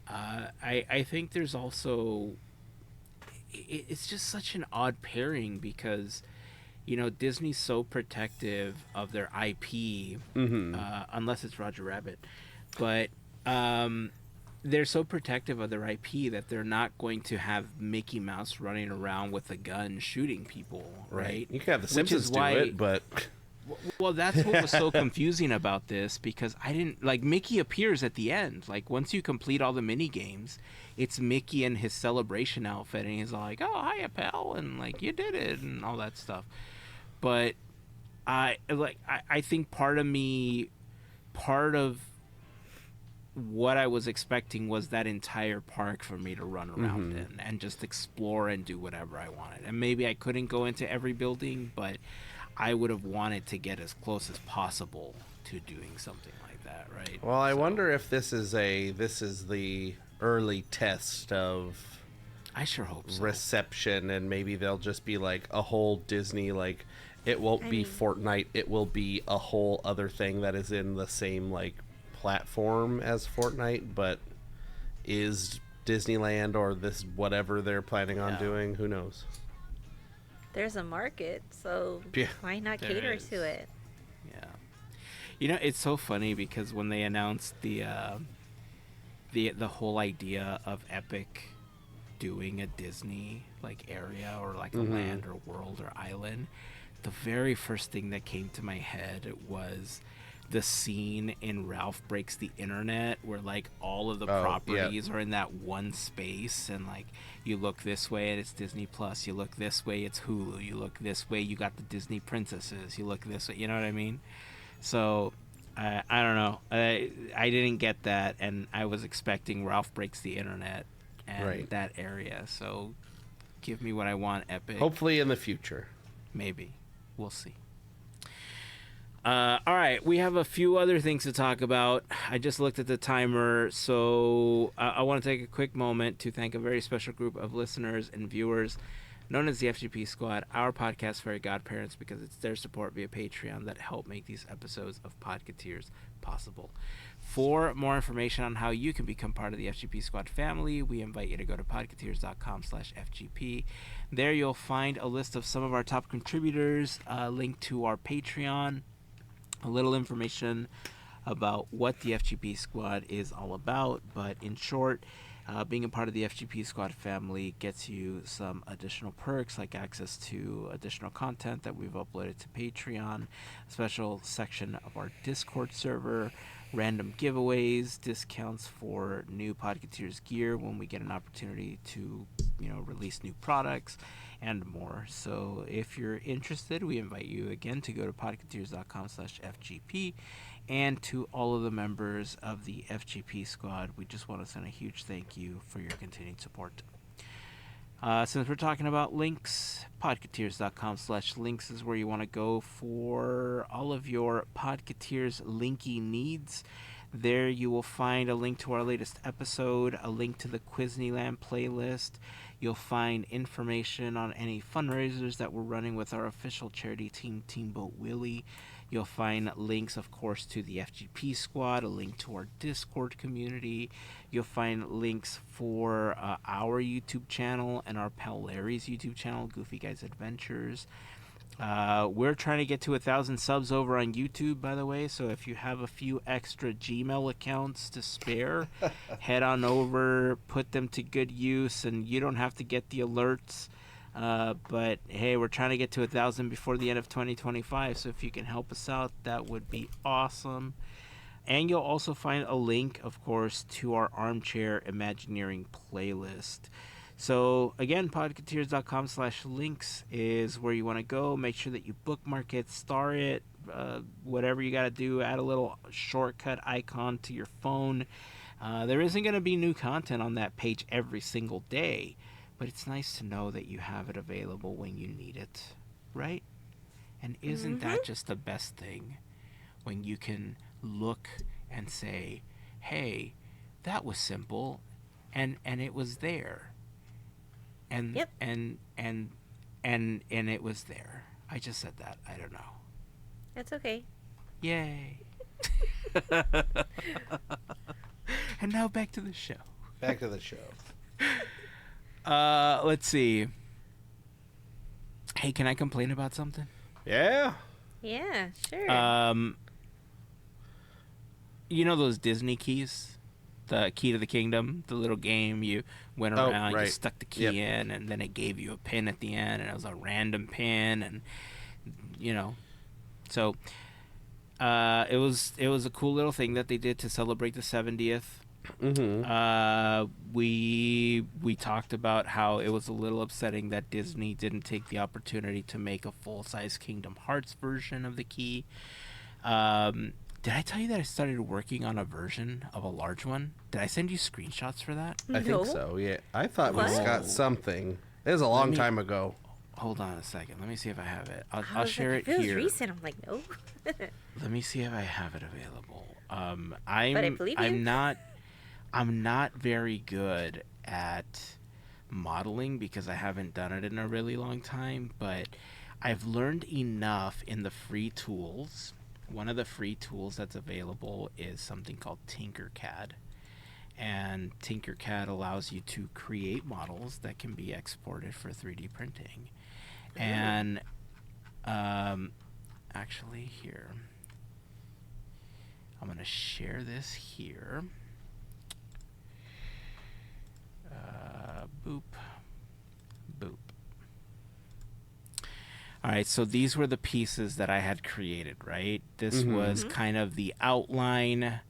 I think there's also... It's just such an odd pairing because... Disney's so protective of their IP, unless it's Roger Rabbit, but they're so protective of their IP that they're not going to have Mickey Mouse running around with a gun shooting people, right? You can have the Simpsons do it, but... Well, that's what was so confusing about this because I didn't... Like, Mickey appears at the end. Like, once you complete all the mini games, it's Mickey in his celebration outfit, and he's like, oh, hiya, pal, and, like, you did it, and all that stuff. But I think part of what I was expecting was that entire park for me to run around in and just explore and do whatever I wanted. And maybe I couldn't go into every building, but I would have wanted to get as close as possible to doing something like that, right? Well, I wonder if this is the early test of... I sure hope so. Reception, and maybe they'll just be like a whole Disney, like, it won't be Fortnite, it will be a whole other thing that is in the same, like, platform as Fortnite, but is Disneyland or this whatever they're planning on doing, who knows? there's a market, so Yeah. why not There cater is. to it? Yeah. It's so funny because when they announced the whole idea of Epic doing a Disney like area or like a land or world or island, the very first thing that came to my head was the scene in Ralph Breaks the Internet where like all of the properties are in that one space, and like you look this way and it's Disney Plus, you look this way it's Hulu, you look this way you got the Disney princesses, you look this way, you know what I mean? So I don't know. I didn't get that, and I was expecting Ralph Breaks the Internet and that area. So give me what I want, Epic. Hopefully in the future. Maybe. We'll see. All right, we have a few other things to talk about. I just looked at the timer, so I want to take a quick moment to thank a very special group of listeners and viewers known as the FGP Squad, our podcast Fairy Godparents, because it's their support via Patreon that help make these episodes of Podketeers possible. For more information on how you can become part of the FGP Squad family, we invite you to go to podketeers.com/FGP. There you'll find a list of some of our top contributors, a link to our Patreon, a little information about what the FGP Squad is all about. But in short, being a part of the FGP Squad family gets you some additional perks like access to additional content that we've uploaded to Patreon, a special section of our Discord server, random giveaways, discounts for new Podketeers gear when we get an opportunity to, release new products, and more. So if you're interested, we invite you again to go to podketeers.com/FGP. And to all of the members of the FGP Squad, we just want to send a huge thank you for your continued support. Since we're talking about links, podketeers.com/links is where you want to go for all of your Podketeers linky needs. There you will find a link to our latest episode, a link to the Quizneyland playlist. You'll find information on any fundraisers that we're running with our official charity team, Teamboat Willie. You'll find links, of course, to the FGP Squad, a link to our Discord community. You'll find links for our YouTube channel and our pal Larry's YouTube channel, Goofy Guys Adventures. We're trying to get to 1,000 subs over on YouTube, by the way, so if you have a few extra Gmail accounts to spare, head on over, put them to good use, and you don't have to get the alerts. But hey, we're trying to get to 1,000 before the end of 2025, so if you can help us out, that would be awesome. And you'll also find a link, of course, to our Armchair Imagineering playlist. So again, podketeers.com/links is where you want to go. Make sure that you bookmark it, star it, whatever you got to do. Add a little shortcut icon to your phone. There isn't going to be new content on that page every single day, but it's nice to know that you have it available when you need it, right? And isn't that just the best thing? When you can look and say, hey, that was simple, and it was there. And Yep. and it was there. I just said that. I don't know. That's okay. Yay. And now back to the show. Back to the show. Let's see. Hey, can I complain about something? Yeah. Yeah, sure. You know those Disney keys? The key to the kingdom, the little game you went around, you stuck the key in, and then it gave you a pin at the end, and it was a random pin, and so it was a cool little thing that they did to celebrate the 70th. We talked about how it was a little upsetting that Disney didn't take the opportunity to make a full-size Kingdom Hearts version of the key. Did I tell you that I started working on a version of a large one? Did I send you screenshots for that? I think so, yeah. I thought we What? got something. It was a long time ago. Hold on a second. Let me see if I have it. I'll share it feels here. recent. I'm like, no. Let me see if I have it available. But I believe you. I'm not very good at modeling because I haven't done it in a really long time, but I've learned enough in the free tools. One of the free tools that's available is something called Tinkercad. And Tinkercad allows you to create models that can be exported for 3D printing. And actually, here, I'm going to share this here. Boop. Boop. All right, so these were the pieces that I had created, right? This was kind of the outline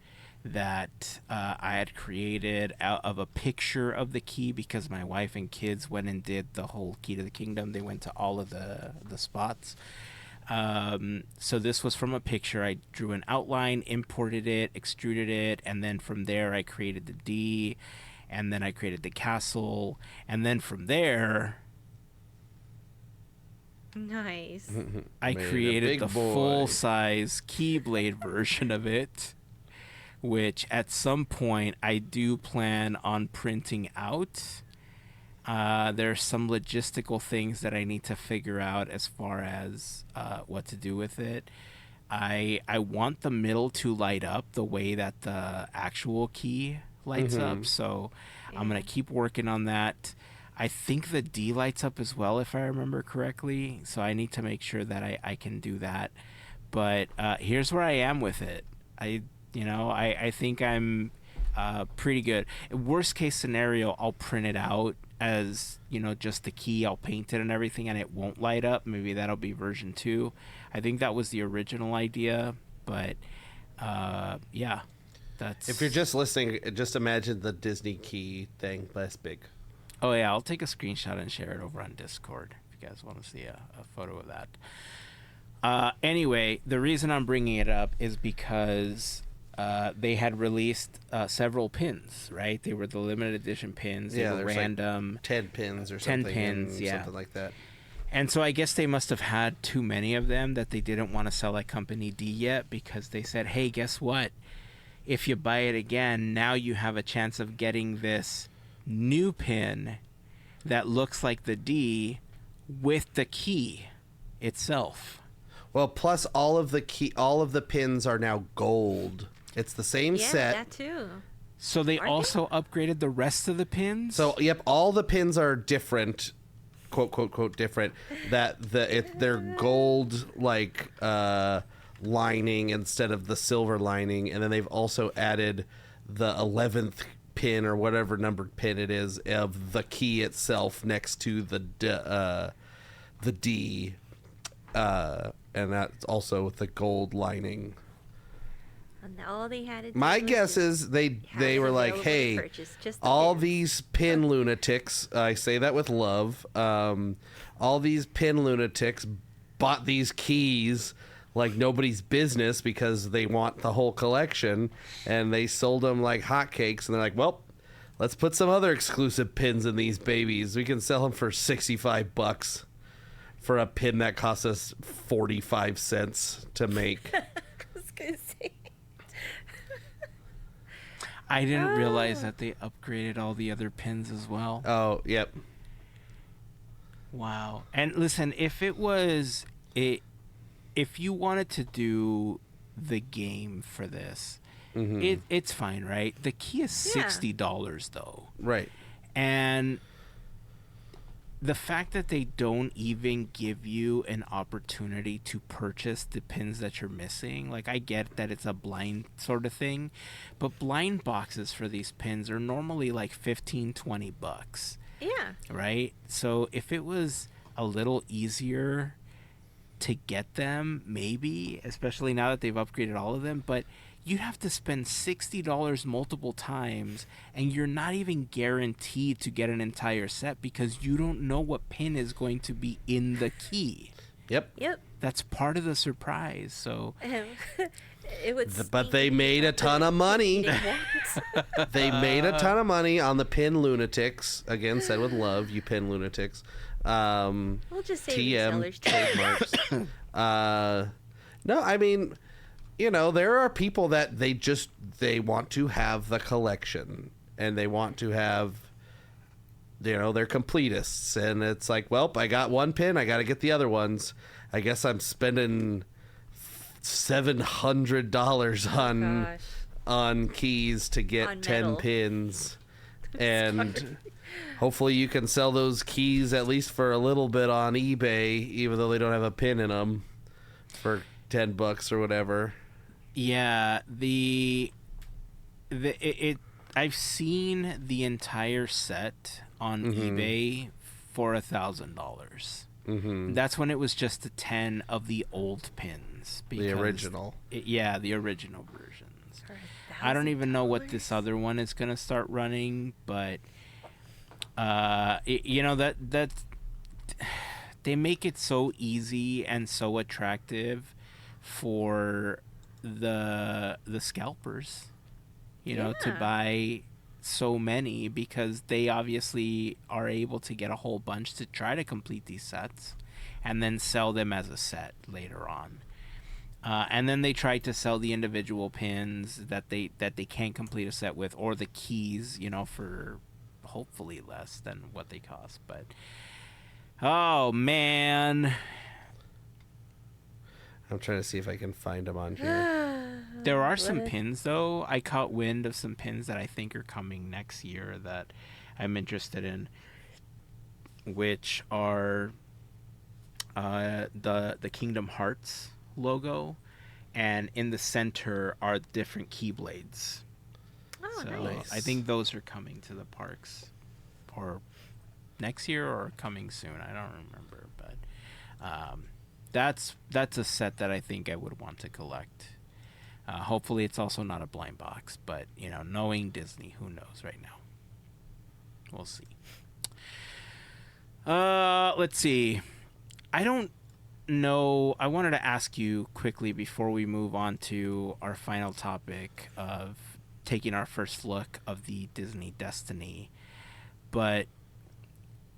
that I had created out of a picture of the key, because my wife and kids went and did the whole Key to the Kingdom. They went to all of the spots. So this was from a picture. I drew an outline, imported it, extruded it, and then from there I created the D, and then I created the castle, and then from there Nice. I created the full-size Keyblade version of it, which at some point I do plan on printing out. There's some logistical things that I need to figure out as far as what to do with it. I want the middle to light up the way that the actual key lights up, so I'm going to keep working on that. I think the D lights up as well, if I remember correctly, so I need to make sure that I can do that. But here's where I am with it. I think I'm pretty good. Worst case scenario, I'll print it out as, just the key. I'll paint it and everything, and it won't light up. Maybe that'll be version 2. I think that was the original idea, but yeah. If you're just listening, just imagine the Disney key thing, but it's big. Oh, yeah, I'll take a screenshot and share it over on Discord if you guys want to see a photo of that. Anyway, the reason I'm bringing it up is because they had released several pins, right? They were the limited edition pins. They were random. Like 10 pins or 10 something. 10 pins, yeah. Something like that. And so I guess they must have had too many of them that they didn't want to sell at Company D yet, because they said, hey, guess what? If you buy it again, now you have a chance of getting this new pin that looks like the D with the key itself. Well, plus all of the pins are now gold. It's the same set. Yeah, that too. So they also upgraded the rest of the pins? So, yep, all the pins are different, quote, quote, quote, different. They're gold, like, lining instead of the silver lining. And then they've also added the 11th pin or whatever numbered pin it is of the key itself next to the D. And that's also with the gold lining. And all they had to do My guess is they were like, hey, all these pin lunatics, I say that with love, all these pin lunatics bought these keys like nobody's business because they want the whole collection, and they sold them like hotcakes, and they're like, well, let's put some other exclusive pins in these babies. We can sell them for $65 for a pin that costs us 45 cents to make. I was gonna say. I didn't realize that they upgraded all the other pins as well. Oh, yep. Wow. And listen, if you wanted to do the game for this, it's fine, right? The key is $60 though. Right. And the fact that they don't even give you an opportunity to purchase the pins that you're missing, like, I get that it's a blind sort of thing, but blind boxes for these pins are normally like $15-20. Yeah. Right? So if it was a little easier to get them, maybe, especially now that they've upgraded all of them, but you'd have to spend $60 multiple times, and you're not even guaranteed to get an entire set because you don't know what pin is going to be in the key. Yep. That's part of the surprise. So but they made a ton of money. They made a ton of money on the pin lunatics. Again, said with love, you pin lunatics. We'll just say TM trademarks. No, I mean, there are people that they want to have the collection, and they want to have, they're completists, and it's like, well, I got one pin, I got to get the other ones. I guess I'm spending $700 on keys to get 10 pins. And hopefully you can sell those keys at least for a little bit on eBay, even though they don't have a pin in them, for $10 or whatever. Yeah, I've seen the entire set on eBay for $1,000. Mm-hmm. That's when it was just the 10 of the old pins. The original. The original versions. I don't even know what this other one is going to start running, but that they make it so easy and so attractive for the scalpers, to buy so many, because they obviously are able to get a whole bunch to try to complete these sets and then sell them as a set later on. And then they try to sell the individual pins that they can't complete a set with, or the keys, for hopefully less than what they cost. But oh man, I'm trying to see if I can find them on here. There are some pins though. I caught wind of some pins that I think are coming next year that I'm interested in, which are the Kingdom Hearts logo, and in the center are different keyblades. Oh, so nice. I think those are coming to the parks, or next year, or coming soon. I don't remember, but that's a set that I think I would want to collect. Hopefully, it's also not a blind box, but knowing Disney, who knows right now? We'll see. Let's see. I don't know. I wanted to ask you quickly before we move on to our final topic of taking our first look of the Disney Destiny. But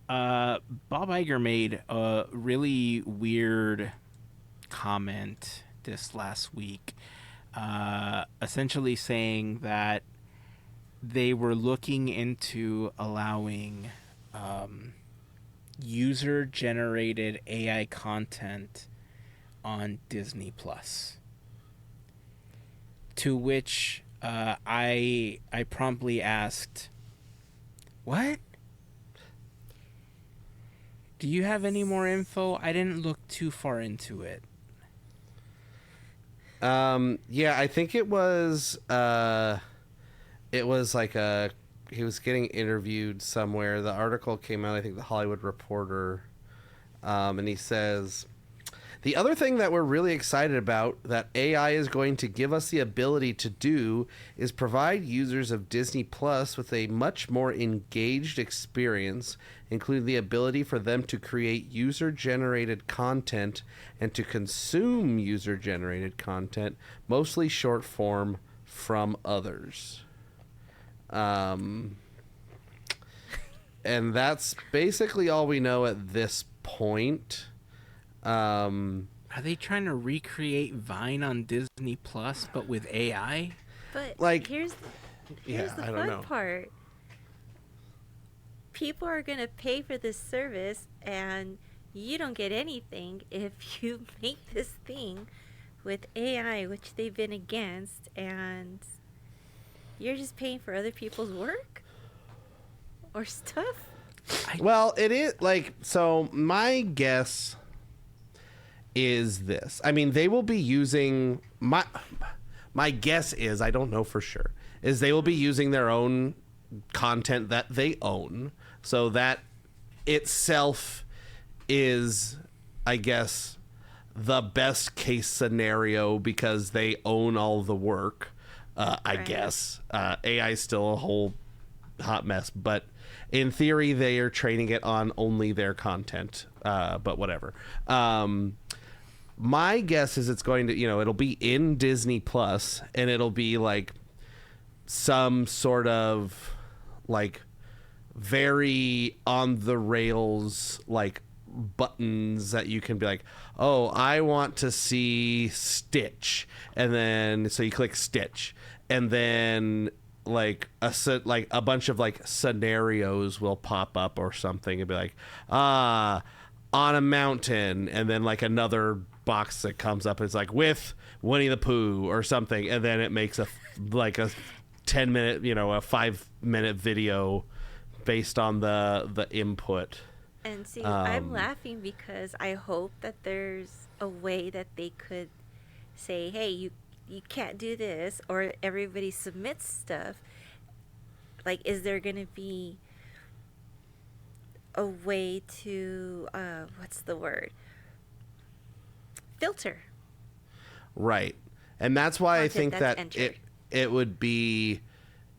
Bob Iger made a really weird comment this last week, essentially saying that they were looking into allowing user-generated AI content on Disney Plus. To which I promptly asked, "What? Do you have any more info? I didn't look too far into it." Yeah, I think it was like he was getting interviewed somewhere. The article came out, I think, the Hollywood Reporter, and he says, "The other thing that we're really excited about that AI is going to give us the ability to do is provide users of Disney Plus with a much more engaged experience, including the ability for them to create user-generated content and to consume user-generated content, mostly short form, from others." And that's basically all we know at this point. Are they trying to recreate Vine on Disney Plus, but with AI? But like, here's the fun part. People are going to pay for this service, and you don't get anything if you make this thing with AI, which they've been against, and you're just paying for other people's work or stuff. Well, it is like, so my guess is this. I mean, they will be using my guess is, I don't know for sure, is they will be using their own content that they own. So that itself is, I guess, the best case scenario because they own all the work. I guess AI is still a whole hot mess, but in theory they are training it on only their content. But whatever. My guess is it's going to, it'll be in Disney Plus, and it'll be like some sort of like very on the rails like buttons that you can be like, oh, I want to see Stitch, and then so you click Stitch, and then like a bunch of like scenarios will pop up or something and be like, on a mountain, and then like another box that comes up is like with Winnie the Pooh or something, and then it makes a 10-minute, a 5-minute video based on the input. And see, I'm laughing because I hope that there's a way that they could say, hey, you can't do this, or everybody submits stuff. Like, is there going to be a way to, what's the word? Filter. Right. And that's why I think that entered. it would be,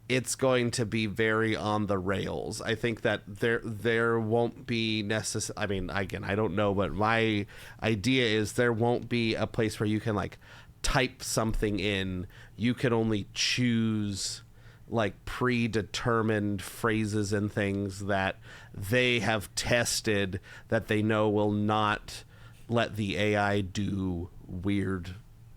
it's going to be very on the rails. I think that there won't be I mean, again, I don't know, but my idea is there won't be a place where you can like type something in. You can only choose like predetermined phrases and things that they have tested that they know will not let the AI do weird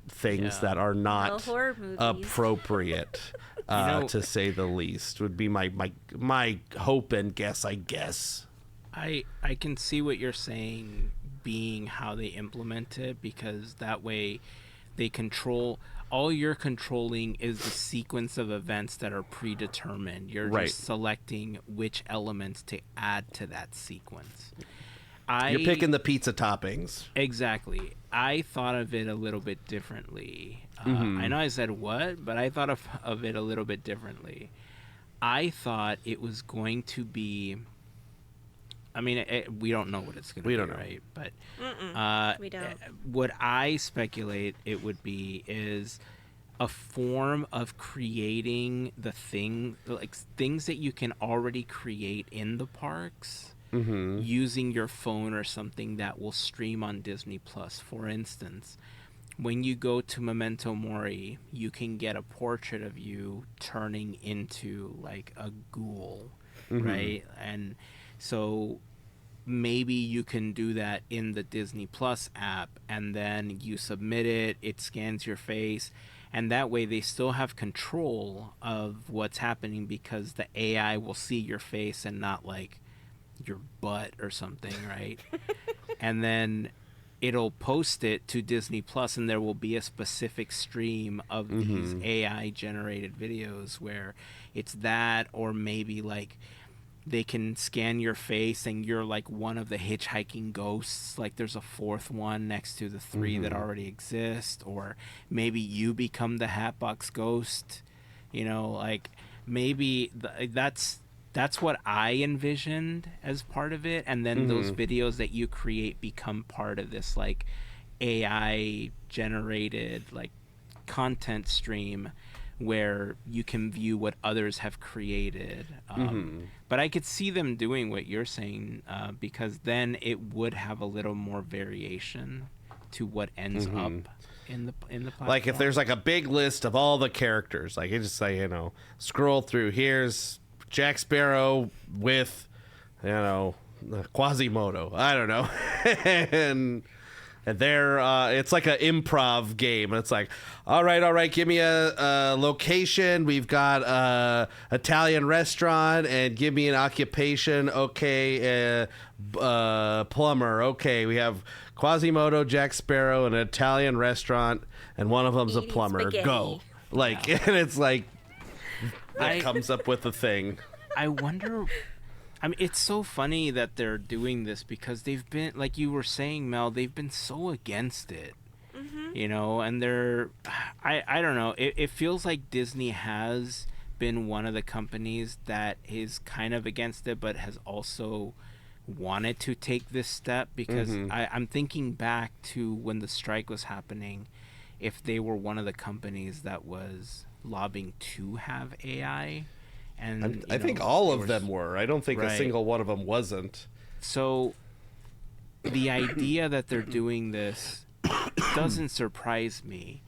things that are not horror movies. appropriate, to say the least, would be my hope and guess, I guess. I can see what you're saying being how they implement it, because that way they control. All you're controlling is the sequence of events that are predetermined. You're just selecting which elements to add to that sequence. You're picking the pizza toppings. Exactly. I thought of it a little bit differently. I know I said what, but I thought of it a little bit differently. I thought it was going to be... I mean, we don't know what it's going to be, right? But we don't. What I speculate it would be is a form of creating the thing, like things that you can already create in the parks, using your phone or something that will stream on Disney Plus. For instance, when you go to Memento Mori, you can get a portrait of you turning into like a ghoul, right? And so maybe you can do that in the Disney Plus app, and then you submit it, it scans your face, and that way they still have control of what's happening, because the AI will see your face and not like your butt or something, right? And then it'll post it to Disney Plus, and there will be a specific stream of these AI generated videos where it's that, or maybe like they can scan your face and you're like one of the hitchhiking ghosts, like there's a fourth one next to the three that already exist, or maybe you become the Hatbox Ghost, like maybe that's what I envisioned as part of it. And then those videos that you create become part of this like AI generated like content stream where you can view what others have created. But I could see them doing what you're saying, because then it would have a little more variation to what ends up in the platform. Like if there's like a big list of all the characters, like you just say, scroll through, here's Jack Sparrow with, Quasimodo. I don't know. and they're it's like an improv game. It's like, all right, give me a location. We've got a Italian restaurant, and give me an occupation. Okay, plumber. Okay, we have Quasimodo, Jack Sparrow, an Italian restaurant, and one of them's a plumber. Spaghetti. Go. Like, and it's like that comes up with a thing. I wonder. I mean, it's so funny that they're doing this, because they've been, like you were saying, Mel, they've been so against it, and they're, I don't know. It feels like Disney has been one of the companies that is kind of against it, but has also wanted to take this step, because I'm thinking back to when the strike was happening, if they were one of the companies that was lobbying to have AI. And I think all of them were. I don't think a single one of them wasn't. So the idea that they're doing this doesn't surprise me.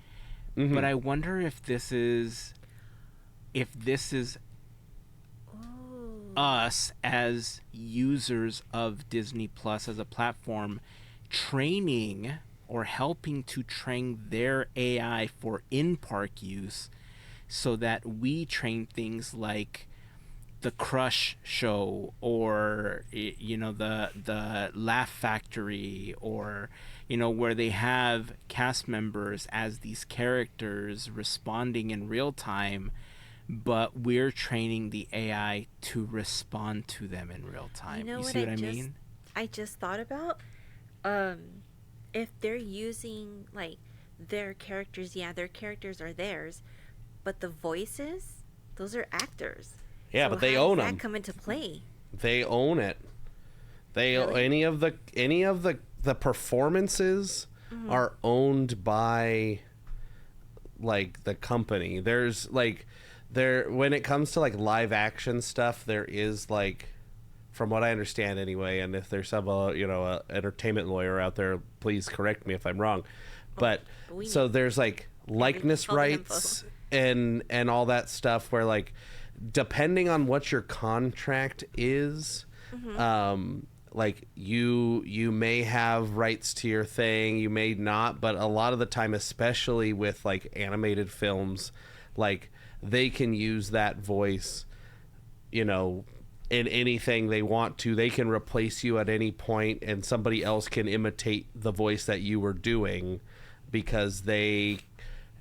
But I wonder if this is us as users of Disney Plus as a platform training or helping to train their AI for in-park use, so that we train things like the Crush show, or the Laugh Factory, or where they have cast members as these characters responding in real time but we're training the AI to respond to them in real time. You see what I mean? I just thought about, if they're using like their characters, yeah, their characters are theirs, but the voices, those are actors. Yeah, so but they how own does them. that come into play? They own it. They Really? any of the performances are owned by like the company. There's like when it comes to like live action stuff, there is like, from what I understand anyway, and if there's some entertainment lawyer out there, please correct me if I'm wrong. But so there's like likeness all the rights and all that stuff where like depending on what your contract is, like you may have rights to your thing, you may not, but a lot of the time, especially with like animated films, like they can use that voice, in anything they want to. They can replace you at any point, and somebody else can imitate the voice that you were doing because they,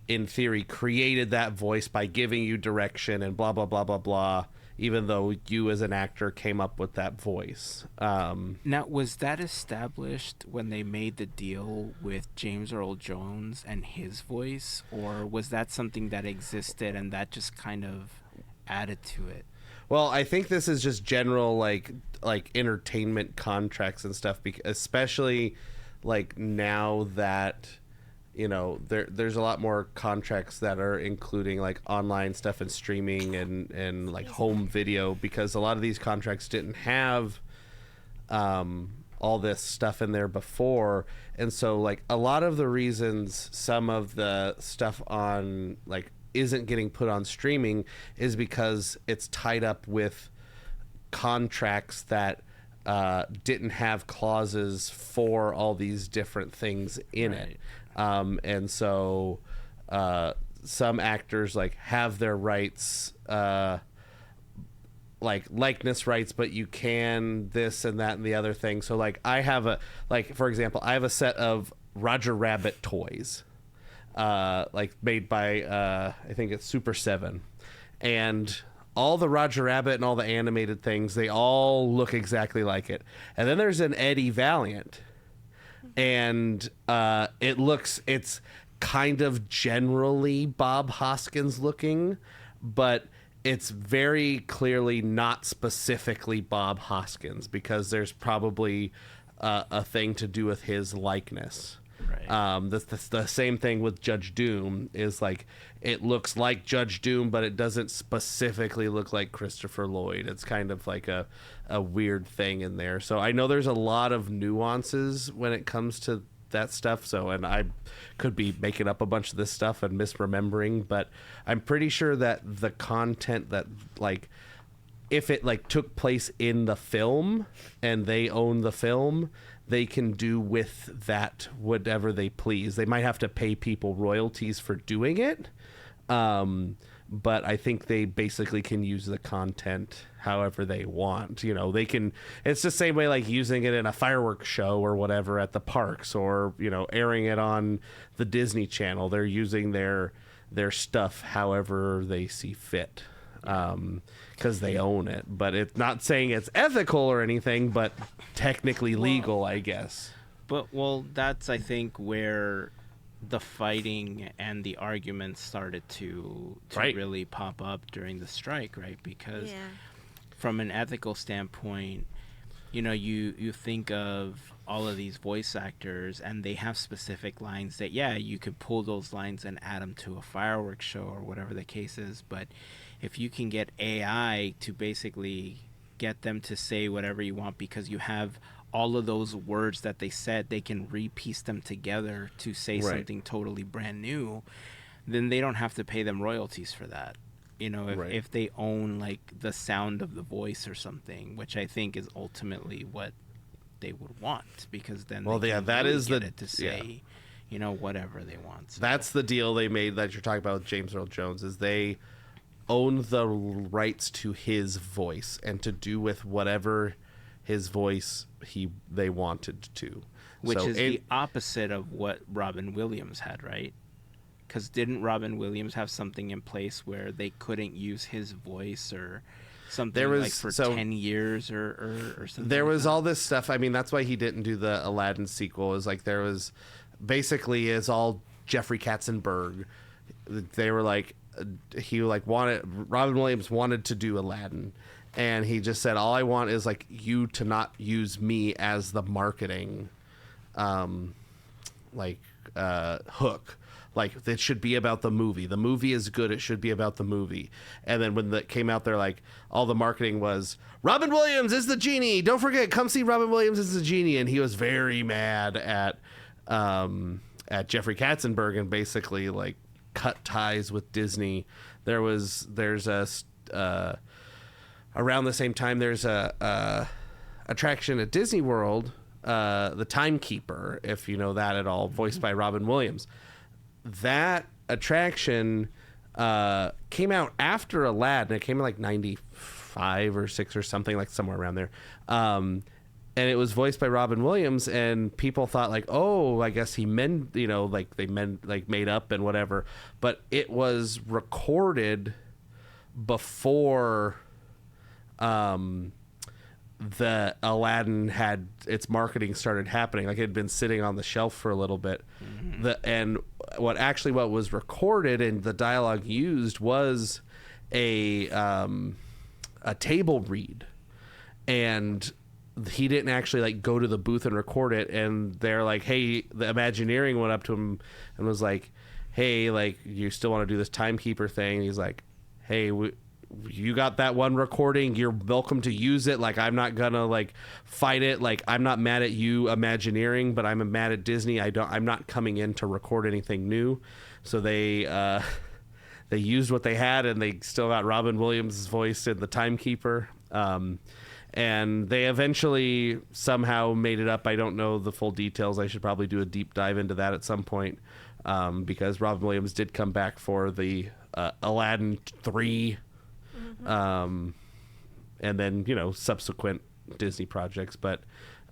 in theory, created that voice by giving you direction and blah, blah, blah, blah, blah, even though you as an actor came up with that voice. Now, was that established when they made the deal with James Earl Jones and his voice, or was that something that existed and that just kind of added to it? Well, I think this is just general like entertainment contracts and stuff, especially like now that there's a lot more contracts that are including like online stuff and streaming and like home video, because a lot of these contracts didn't have all this stuff in there before. And so like a lot of the reasons some of the stuff on like isn't getting put on streaming is because it's tied up with contracts that didn't have clauses for all these different things in it. And so some actors like have their rights, like likeness rights, but you can this and that and the other thing. So like I have for example, I have a set of Roger Rabbit toys, like made by I think it's Super 7, and all the Roger Rabbit and all the animated things, they all look exactly like it. And then there's an Eddie Valiant, and it's kind of generally Bob Hoskins looking, but it's very clearly not specifically Bob Hoskins, because there's probably a thing to do with his likeness. Right. The same thing with Judge Doom, is like it looks like Judge Doom, but it doesn't specifically look like Christopher Lloyd. It's kind of like a weird thing in there. So I know there's a lot of nuances when it comes to that stuff. So, and I could be making up a bunch of this stuff and misremembering, but I'm pretty sure that the content that like, if it like took place in the film and they own the film, they can do with that whatever they please. They might have to pay people royalties for doing it, but I think they basically can use the content however they want. They can. It's the same way like using it in a fireworks show or whatever at the parks, or airing it on the Disney Channel. They're using their stuff however they see fit. Because they own it, but it's not saying it's ethical or anything, but technically legal, I guess. But that's I think where the fighting and the arguments started to Right. really pop up during the strike, right? Because from an ethical standpoint, you think of all of these voice actors and they have specific lines that you could pull those lines and add them to a fireworks show or whatever the case is, but if you can get AI to basically get them to say whatever you want, because you have all of those words that they said, they can repiece them together to say something totally brand new, then they don't have to pay them royalties for that. If they own like the sound of the voice or something, which I think is ultimately what they would want, because then that is get it to say whatever they want. So that's the deal they made that you're talking about with James Earl Jones, is they own the rights to his voice and to do with whatever his voice they wanted to, which is the opposite of what Robin Williams had, right? because didn't Robin Williams have something in place where they couldn't use his voice or something There was like for 10 years or something? There like was that? all this stuff. I mean, that's why he didn't do the Aladdin sequel. Is like there was basically is all Jeffrey Katzenberg. They were like he like wanted Robin Williams wanted to do Aladdin, and he just said all I want is like you to not use me as the marketing hook. Like it should be about the movie. The movie is good. It should be about the movie. And then when that came out, they're like, all the marketing was Robin Williams is the genie. Don't forget, come see Robin Williams is the genie. And he was very mad at Jeffrey Katzenberg and basically like cut ties with Disney. There's around the same time there's a attraction at Disney World, the Timekeeper, if you know that at all, voiced by Robin Williams. That attraction came out after Aladdin. It came in like 95 or 6 or something, like somewhere around there. And it was voiced by Robin Williams, and people thought like, oh, I guess he made up and whatever. But it was recorded before the Aladdin had its marketing started happening. Like it had been sitting on the shelf for a little bit. And what was recorded and the dialogue used was a table read, and he didn't actually like go to the booth and record it. And they're like, hey, the Imagineering went up to him and was like, hey, like you still want to do this Timekeeper thing? And he's like, hey, you got that one recording, you're welcome to use it. Like I'm not gonna like fight it. Like I'm not mad at you Imagineering, but I'm mad at Disney. I'm not coming in to record anything new. So they used what they had, and they still got Robin Williams' voice in the Timekeeper. And they eventually somehow made it up. I don't know the full details. I should probably do a deep dive into that at some point, because Robin Williams did come back for the Aladdin 3. And then subsequent Disney projects, but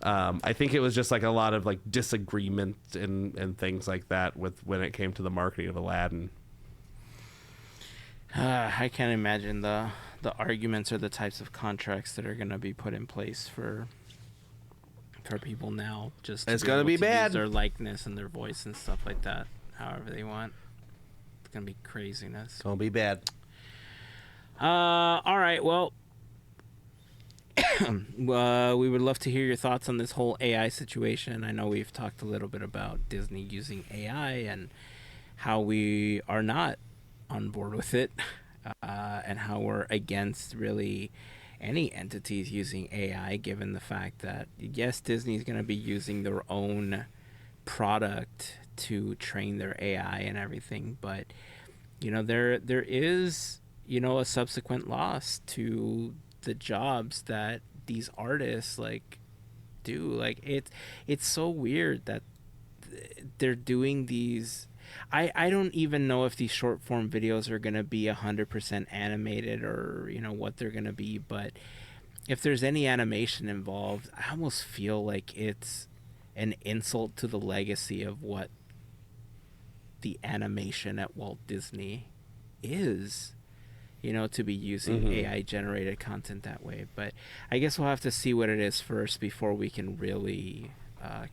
I think it was just like a lot of like disagreement and things like that with when it came to the marketing of Aladdin. I can't imagine the arguments or the types of contracts that are going to be put in place for people now. Just it's going to be bad. Use their likeness and their voice and stuff like that, however they want. It's going to be craziness. It's going to be bad. All right, well, we would love to hear your thoughts on this whole AI situation. I know we've talked a little bit about Disney using AI and how we are not on board with it, and how we're against really any entities using AI, given the fact that, yes, Disney's going to be using their own product to train their AI and everything, but, there is a subsequent loss to the jobs that these artists like do. Like it's so weird that they're doing these. I don't even know if these short form videos are going to be 100% animated or what they're going to be, but if there's any animation involved, I almost feel like it's an insult to the legacy of what the animation at Walt Disney is. To be using AI generated content that way. But I guess we'll have to see what it is first before we can really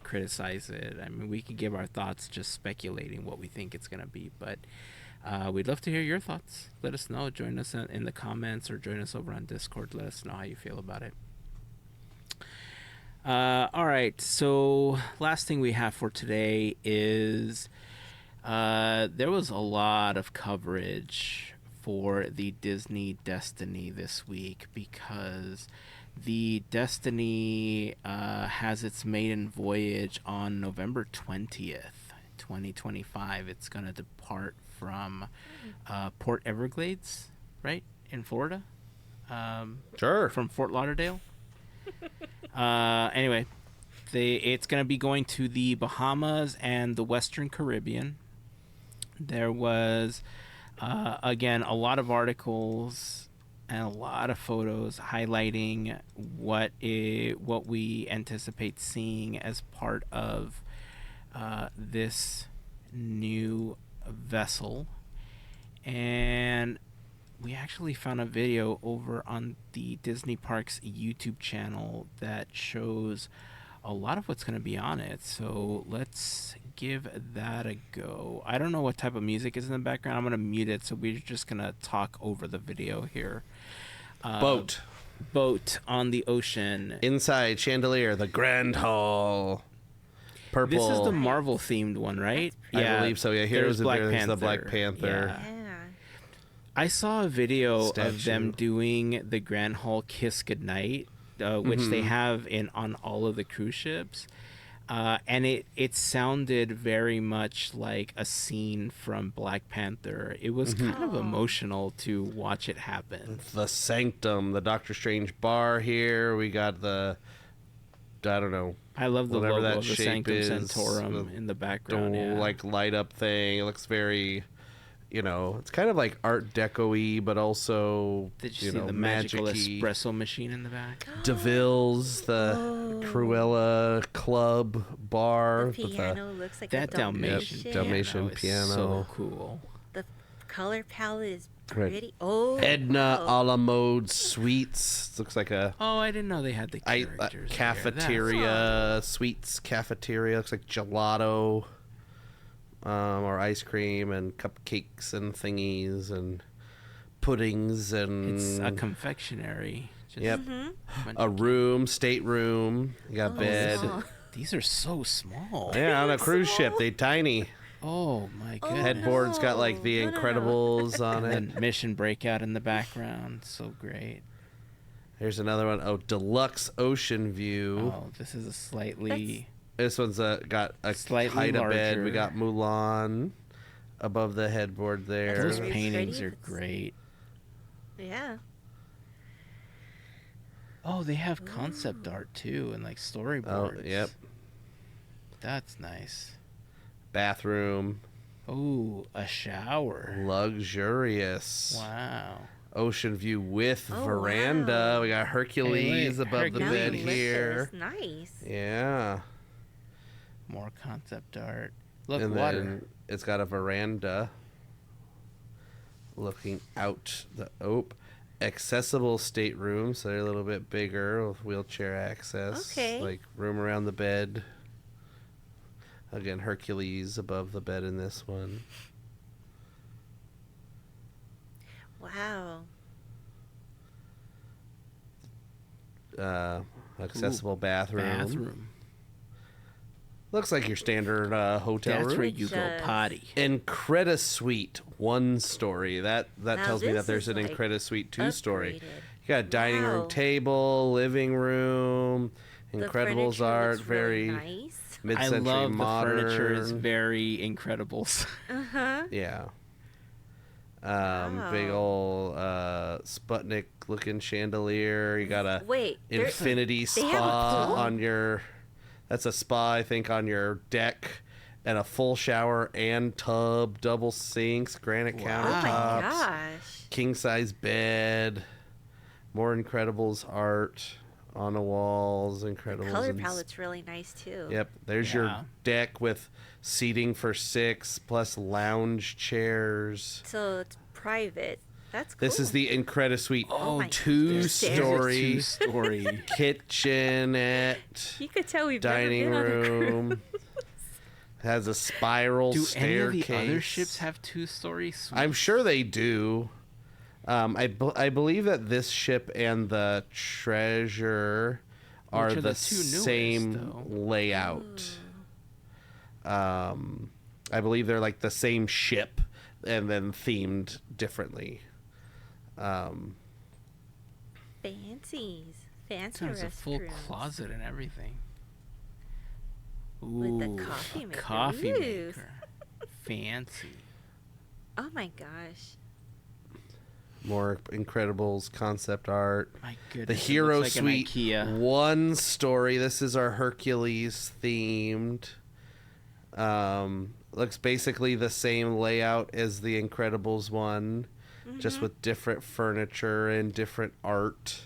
criticize it. I mean, we can give our thoughts just speculating what we think it's going to be, but we'd love to hear your thoughts. Let us know. Join us in the comments or join us over on Discord. Let us know how you feel about it. All right, so last thing we have for today is there was a lot of coverage for the Disney Destiny this week, because the Destiny has its maiden voyage on November 20th, 2025. It's going to depart from Port Everglades, right, in Florida? Sure. From Fort Lauderdale. Anyway, it's going to be going to the Bahamas and the Western Caribbean. There was again, a lot of articles and a lot of photos highlighting what we anticipate seeing as part of this new vessel, and we actually found a video over on the Disney Parks YouTube channel that shows a lot of what's going to be on it. So let's give that a go. I don't know what type of music is in the background. I'm going to mute it, so we're just going to talk over the video here. Boat on the ocean. Inside chandelier, the Grand Hall. Purple. This is the Marvel themed one, right? I believe so. Yeah, here's the Black Panther. Yeah. I saw a video Statue. of them doing the Grand Hall Kiss Goodnight, which they have on all of the cruise ships. And it sounded very much like a scene from Black Panther. It was kind of emotional to watch it happen. The Sanctum, the Doctor Strange bar here. We got the, I don't know. I love the logo that of the shape Sanctum is, Sanctorum in the background. Yeah. Like light up thing. It looks very, it's kind of like Art Deco-y, but also, Did you see the magical espresso machine in the back? DeVille's, the Cruella Club bar. The piano looks like that a Dalmatian piano. So cool. The color palette is Right. pretty. Oh, Edna a la mode sweets. Looks like a Oh, I didn't know they had the characters. cafeteria, sweets cafeteria. Looks like gelato, or ice cream and cupcakes and thingies and puddings and. It's a confectionery. Just Yep. bunch A of room, stateroom. You got bed. small. These are so small. Yeah, on a cruise ship, they tiny. Oh my goodness. Headboard's got like the No, no, no. Incredibles on it. And Mission Breakout in the background. So great. Here's another one. Oh, deluxe ocean view. Oh, this is a slightly. This one's got a Slightly height of bed. larger. We got Mulan above the headboard there. Those very paintings pretty. are great. Yeah. Oh, they have concept art too and like Oh, storyboards. yep. That's nice. Bathroom. Oh, a shower. Luxurious. Wow. Ocean view with Oh, veranda. wow. We got Hercules Hey, above the bed Hercules. here. Nice. Yeah. More concept art. Look, And water. then it's got a veranda looking out the accessible staterooms, so they're a little bit bigger with wheelchair access. Okay. Like room around the bed. Again, Hercules above the bed in this one. Wow. Accessible bathroom. Bathroom. Looks like your standard hotel That's room. where you go Just- potty. Incredi Suite, one story. That Now tells me that this there's is, an like, Incredi Suite two story. upgraded. You got a dining Wow. room table, living room, The Incredibles furniture art, looks very really nice. I mid-century love modern. the furniture is very Incredibles. Uh-huh. Yeah. Wow. Big old Sputnik looking chandelier. You got a Wait, infinity they have a spa pool? on your. That's a spa, I think, on your deck, and a full shower and tub, double sinks, granite Oh countertops, my gosh. king size bed, more Incredibles art on the walls. Incredibles. Color and palette's really nice too. Yep, there's Yeah. your deck with seating for 6 plus lounge chairs. So it's private. That's cool. This is the Incredi Suite Oh my gosh, two-story Two-story. kitchenette, You could tell we've dining never been on a cruise. room. Has a spiral Do staircase. any of the other ships have two-story suites? I'm sure they do. I believe that this ship and the Treasure are Which are the the two newest, same though? layout. I believe they're like the same ship and then themed differently. Fancies. Fancy There's a full restrooms. closet and everything. Ooh, With the coffee a maker. coffee Ooh. maker. Fancy. Oh my gosh. More Incredibles concept art. My goodness. The it Hero looks like an Suite, IKEA. one story. This is our Hercules themed. Looks basically the same layout as the Incredibles one, just with different furniture and different art.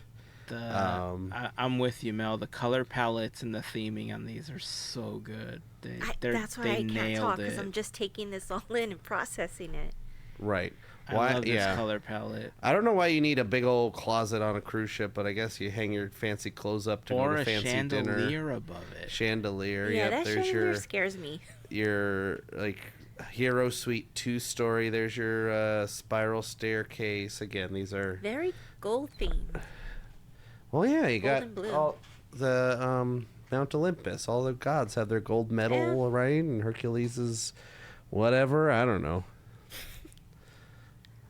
I'm with you, Mel. The color palettes and the theming on these are so good. That's why I can't talk, because I'm just taking this all in and processing it. Right. I love this color palette. I don't know why you need a big old closet on a cruise ship, but I guess you hang your fancy clothes up to go to fancy dinner. Or a chandelier above it. Chandelier. Yeah, yep, that there's chandelier scares me. Your like Hero Suite 2-story. There's your spiral staircase. Again, these are very gold themed. Well, yeah, you gold got and blue. all the Mount Olympus. All the gods have their gold medal, right? And Hercules is whatever. I don't know.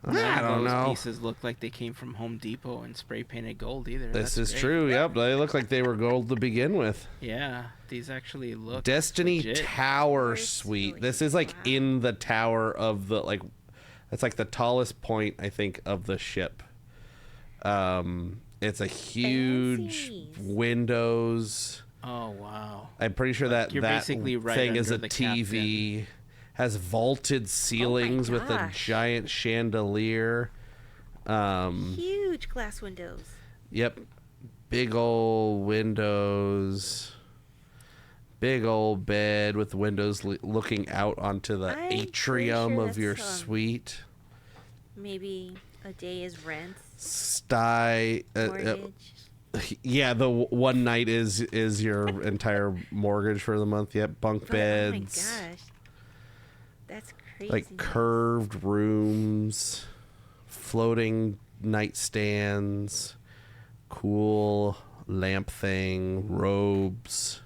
I don't know. Those pieces look like they came from Home Depot and spray painted gold either. This is true. Yep, they look like they were gold to begin with. Yeah, these actually look Destiny legit. Tower Suite. This is like in the tower of the it's like the tallest point I think of the ship. It's a huge windows. Oh wow! I'm pretty sure that You're basically right thing is a the TV. captain. Has vaulted ceilings with a giant chandelier. Huge glass windows. Yep. Big old windows. Big old bed with windows looking out onto the atrium of your suite. Maybe a day is rent. Mortgage. Yeah, the one night is your entire mortgage for the month. Yep, bunk beds. Oh my gosh. That's crazy. Like curved rooms, floating nightstands, cool lamp thing, robes,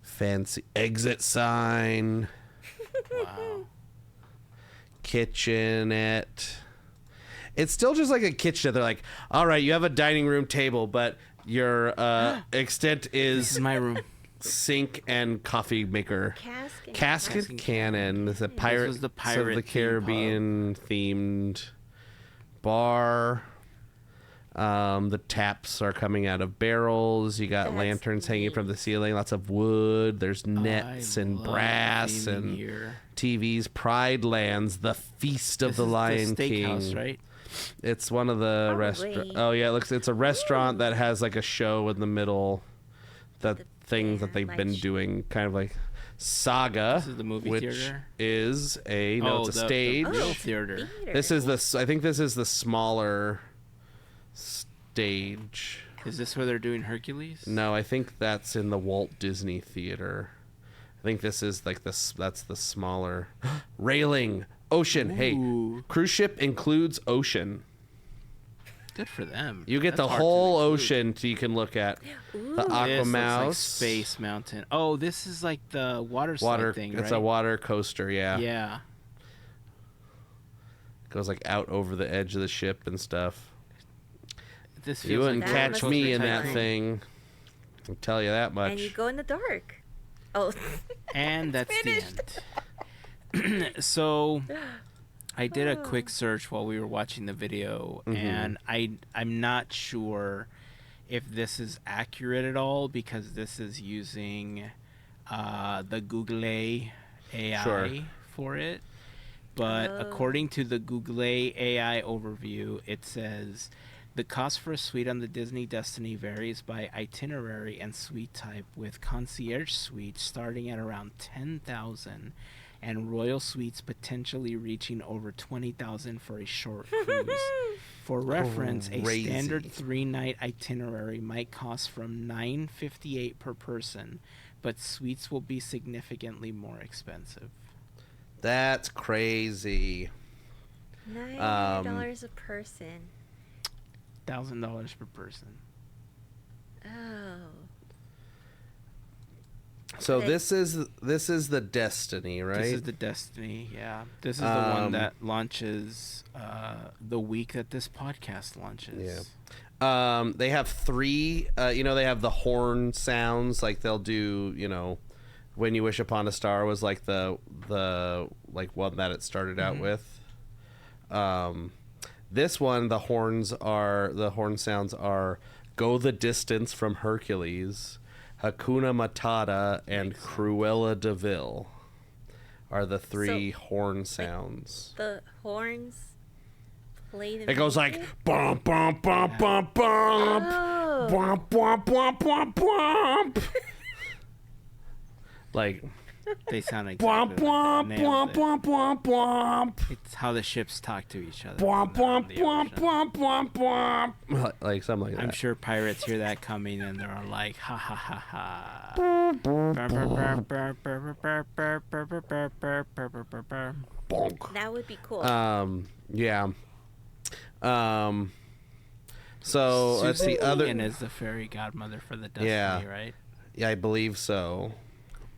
fancy exit sign, Wow. kitchenette. It's still just like a kitchenette. They're like, all right, you have a dining room table, but your extent This is my room. Sink and coffee maker. Cask cannon. It's a pirate. This was the pirate of the Caribbean themed bar. The taps are coming out of barrels. You got lanterns hanging from the ceiling. Lots of wood. There's nets and brass and TVs. Pride Lands, the feast of the Lion King. Steakhouse, right? It's one of the restaurants. Oh yeah, it's a restaurant that has like a show in the middle. That thing that they've been doing, kind of like Saga. This is the movie which theater. Is it's a stage. The real theater. This is I think this is the smaller stage. Is this where they're doing Hercules? No, I think that's in the Walt Disney Theater. I think this is like this. That's the smaller railing. Ocean. Ooh. Hey, cruise ship includes ocean. Good for them. You get the whole ocean so you can look at. The Aqua Mouse. Like Space Mountain. Oh, this is like the water slide thing, right? It's a water coaster, yeah. Yeah. It goes like out over the edge of the ship and stuff. This you wouldn't catch me in that thing. I'll tell you that much. And you go in the dark. Oh. And that's the end. So I did a quick search while we were watching the video, and I'm not sure if this is accurate at all, because this is using the Google AI for it. But according to the Google AI overview, it says the cost for a suite on the Disney Destiny varies by itinerary and suite type, with concierge suites starting at around $10,000 and royal suites potentially reaching over $20,000 for a short cruise. For reference, a standard 3-night itinerary might cost from $958 per person, but suites will be significantly more expensive. That's crazy. $900 a person. $1,000 per person. Oh. So this is the Destiny, right? This is the Destiny, yeah. This is the one that launches the week that this podcast launches. Yeah. They have 3. They have the horn sounds, like they'll do. When You Wish Upon a Star was like the like one that it started out with. This one, the horn sounds are Go the Distance from Hercules, Hakuna Matata, and Cruella de Vil are the 3 horn sounds. The horns Play the It goes like music? bump bump bump bump bump Oh. bump bump bump bump bump. Like They sound bump exactly bump like that. Nailed bump it. bump bump bump. It's how the ships talk to each other. Bump when they're on bump the bump ocean. bump bump. Like something like that. I'm sure pirates hear that coming and they're all like, ha ha ha ha. Bonk. That would be cool. Yeah. So let's see. Other Susan is the fairy godmother for the Destiny, Yeah. right? Yeah, I believe so.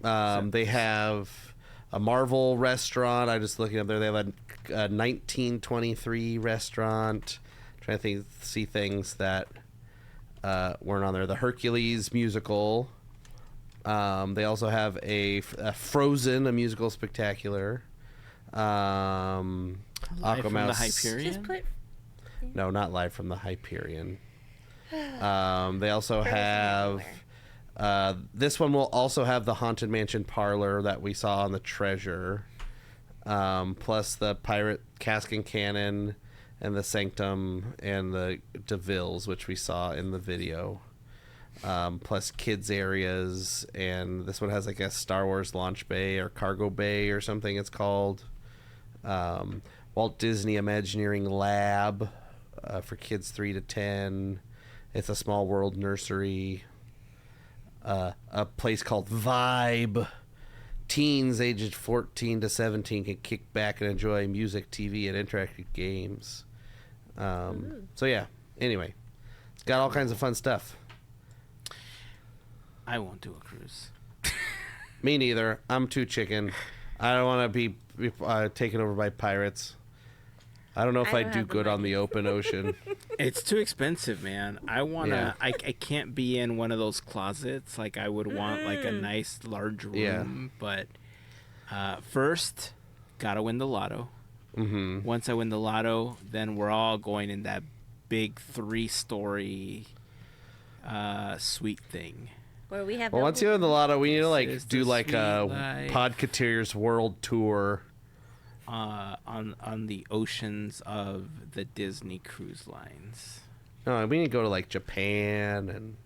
They have a Marvel restaurant. I just looking up there. They have a 1923 restaurant. Trying to see things that weren't on there. The Hercules musical. They also have a Frozen, a musical spectacular. Live from the Aquamouse. Hyperion? Just put. No, not Live from the Hyperion. They also Frozen have. This one will also have the Haunted Mansion parlor that we saw on the Treasure, plus the Pirate Cask and Cannon, and the Sanctum, and the DeVilles, which we saw in the video. Plus kids areas, and this one has like a Star Wars launch bay or cargo bay or something it's called. Walt Disney Imagineering Lab for kids 3 to 10. It's a Small World nursery. A place called Vibe. Teens aged 14 to 17 can kick back and enjoy music, TV, and interactive games. So yeah, anyway, it's got all kinds of fun stuff. I won't do a cruise. Me neither. I'm too chicken. I don't want to be taken over by pirates. I don't know if I I'd don't do have the good on money. the open ocean. It's too expensive, man. I wanna. Yeah. I can't be in one of those closets. Like I would want like a nice large room. Yeah. But first, gotta win the lotto. Mm-hmm. Once I win the lotto, then we're all going in that big 3-story suite thing. Where we have. Well, the once you win the lotto, we need to This like is do the like a sweet life. Podketeers world tour. On the oceans of the Disney cruise lines. No, we need to go to like Japan and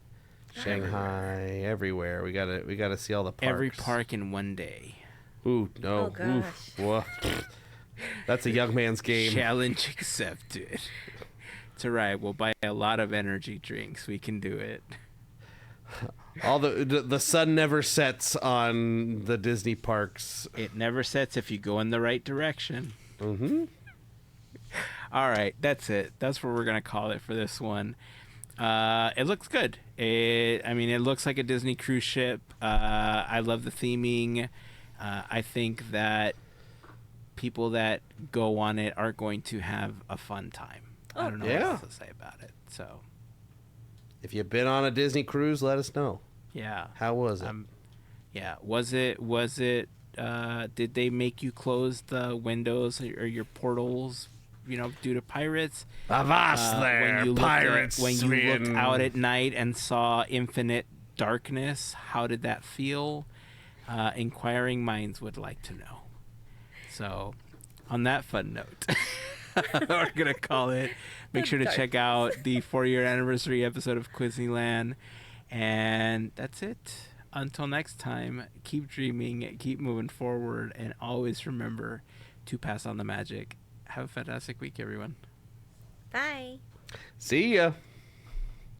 Shanghai, everywhere. We gotta see all the parks. Every park in one day. Ooh, no. Oh, gosh. Oof. Woof. That's a young man's game. Challenge accepted. It's alright. We'll buy a lot of energy drinks. We can do it. All the sun never sets on the Disney parks. It never sets if you go in the right direction. Mm-hmm. All right, that's it. That's what we're gonna call it for this one. It looks good. It looks like a Disney cruise ship. I love the theming. I think that people that go on it are going to have a fun time. I don't know what yeah. else to say about it. So, If you've been on a Disney cruise, let us know. yeah. How was it? Yeah. Was it? Did they make you close the windows or your portals? Due to pirates. Avast there, pirates! When you looked out at night and saw infinite darkness, how did that feel? Inquiring minds would like to know. So, on that fun note, we're gonna call it. Make sure to check out the 4-year anniversary episode of Quizneyland, and that's it. Until next time, keep dreaming, keep moving forward, and always remember to pass on the magic. Have a fantastic week, everyone. Bye. See ya.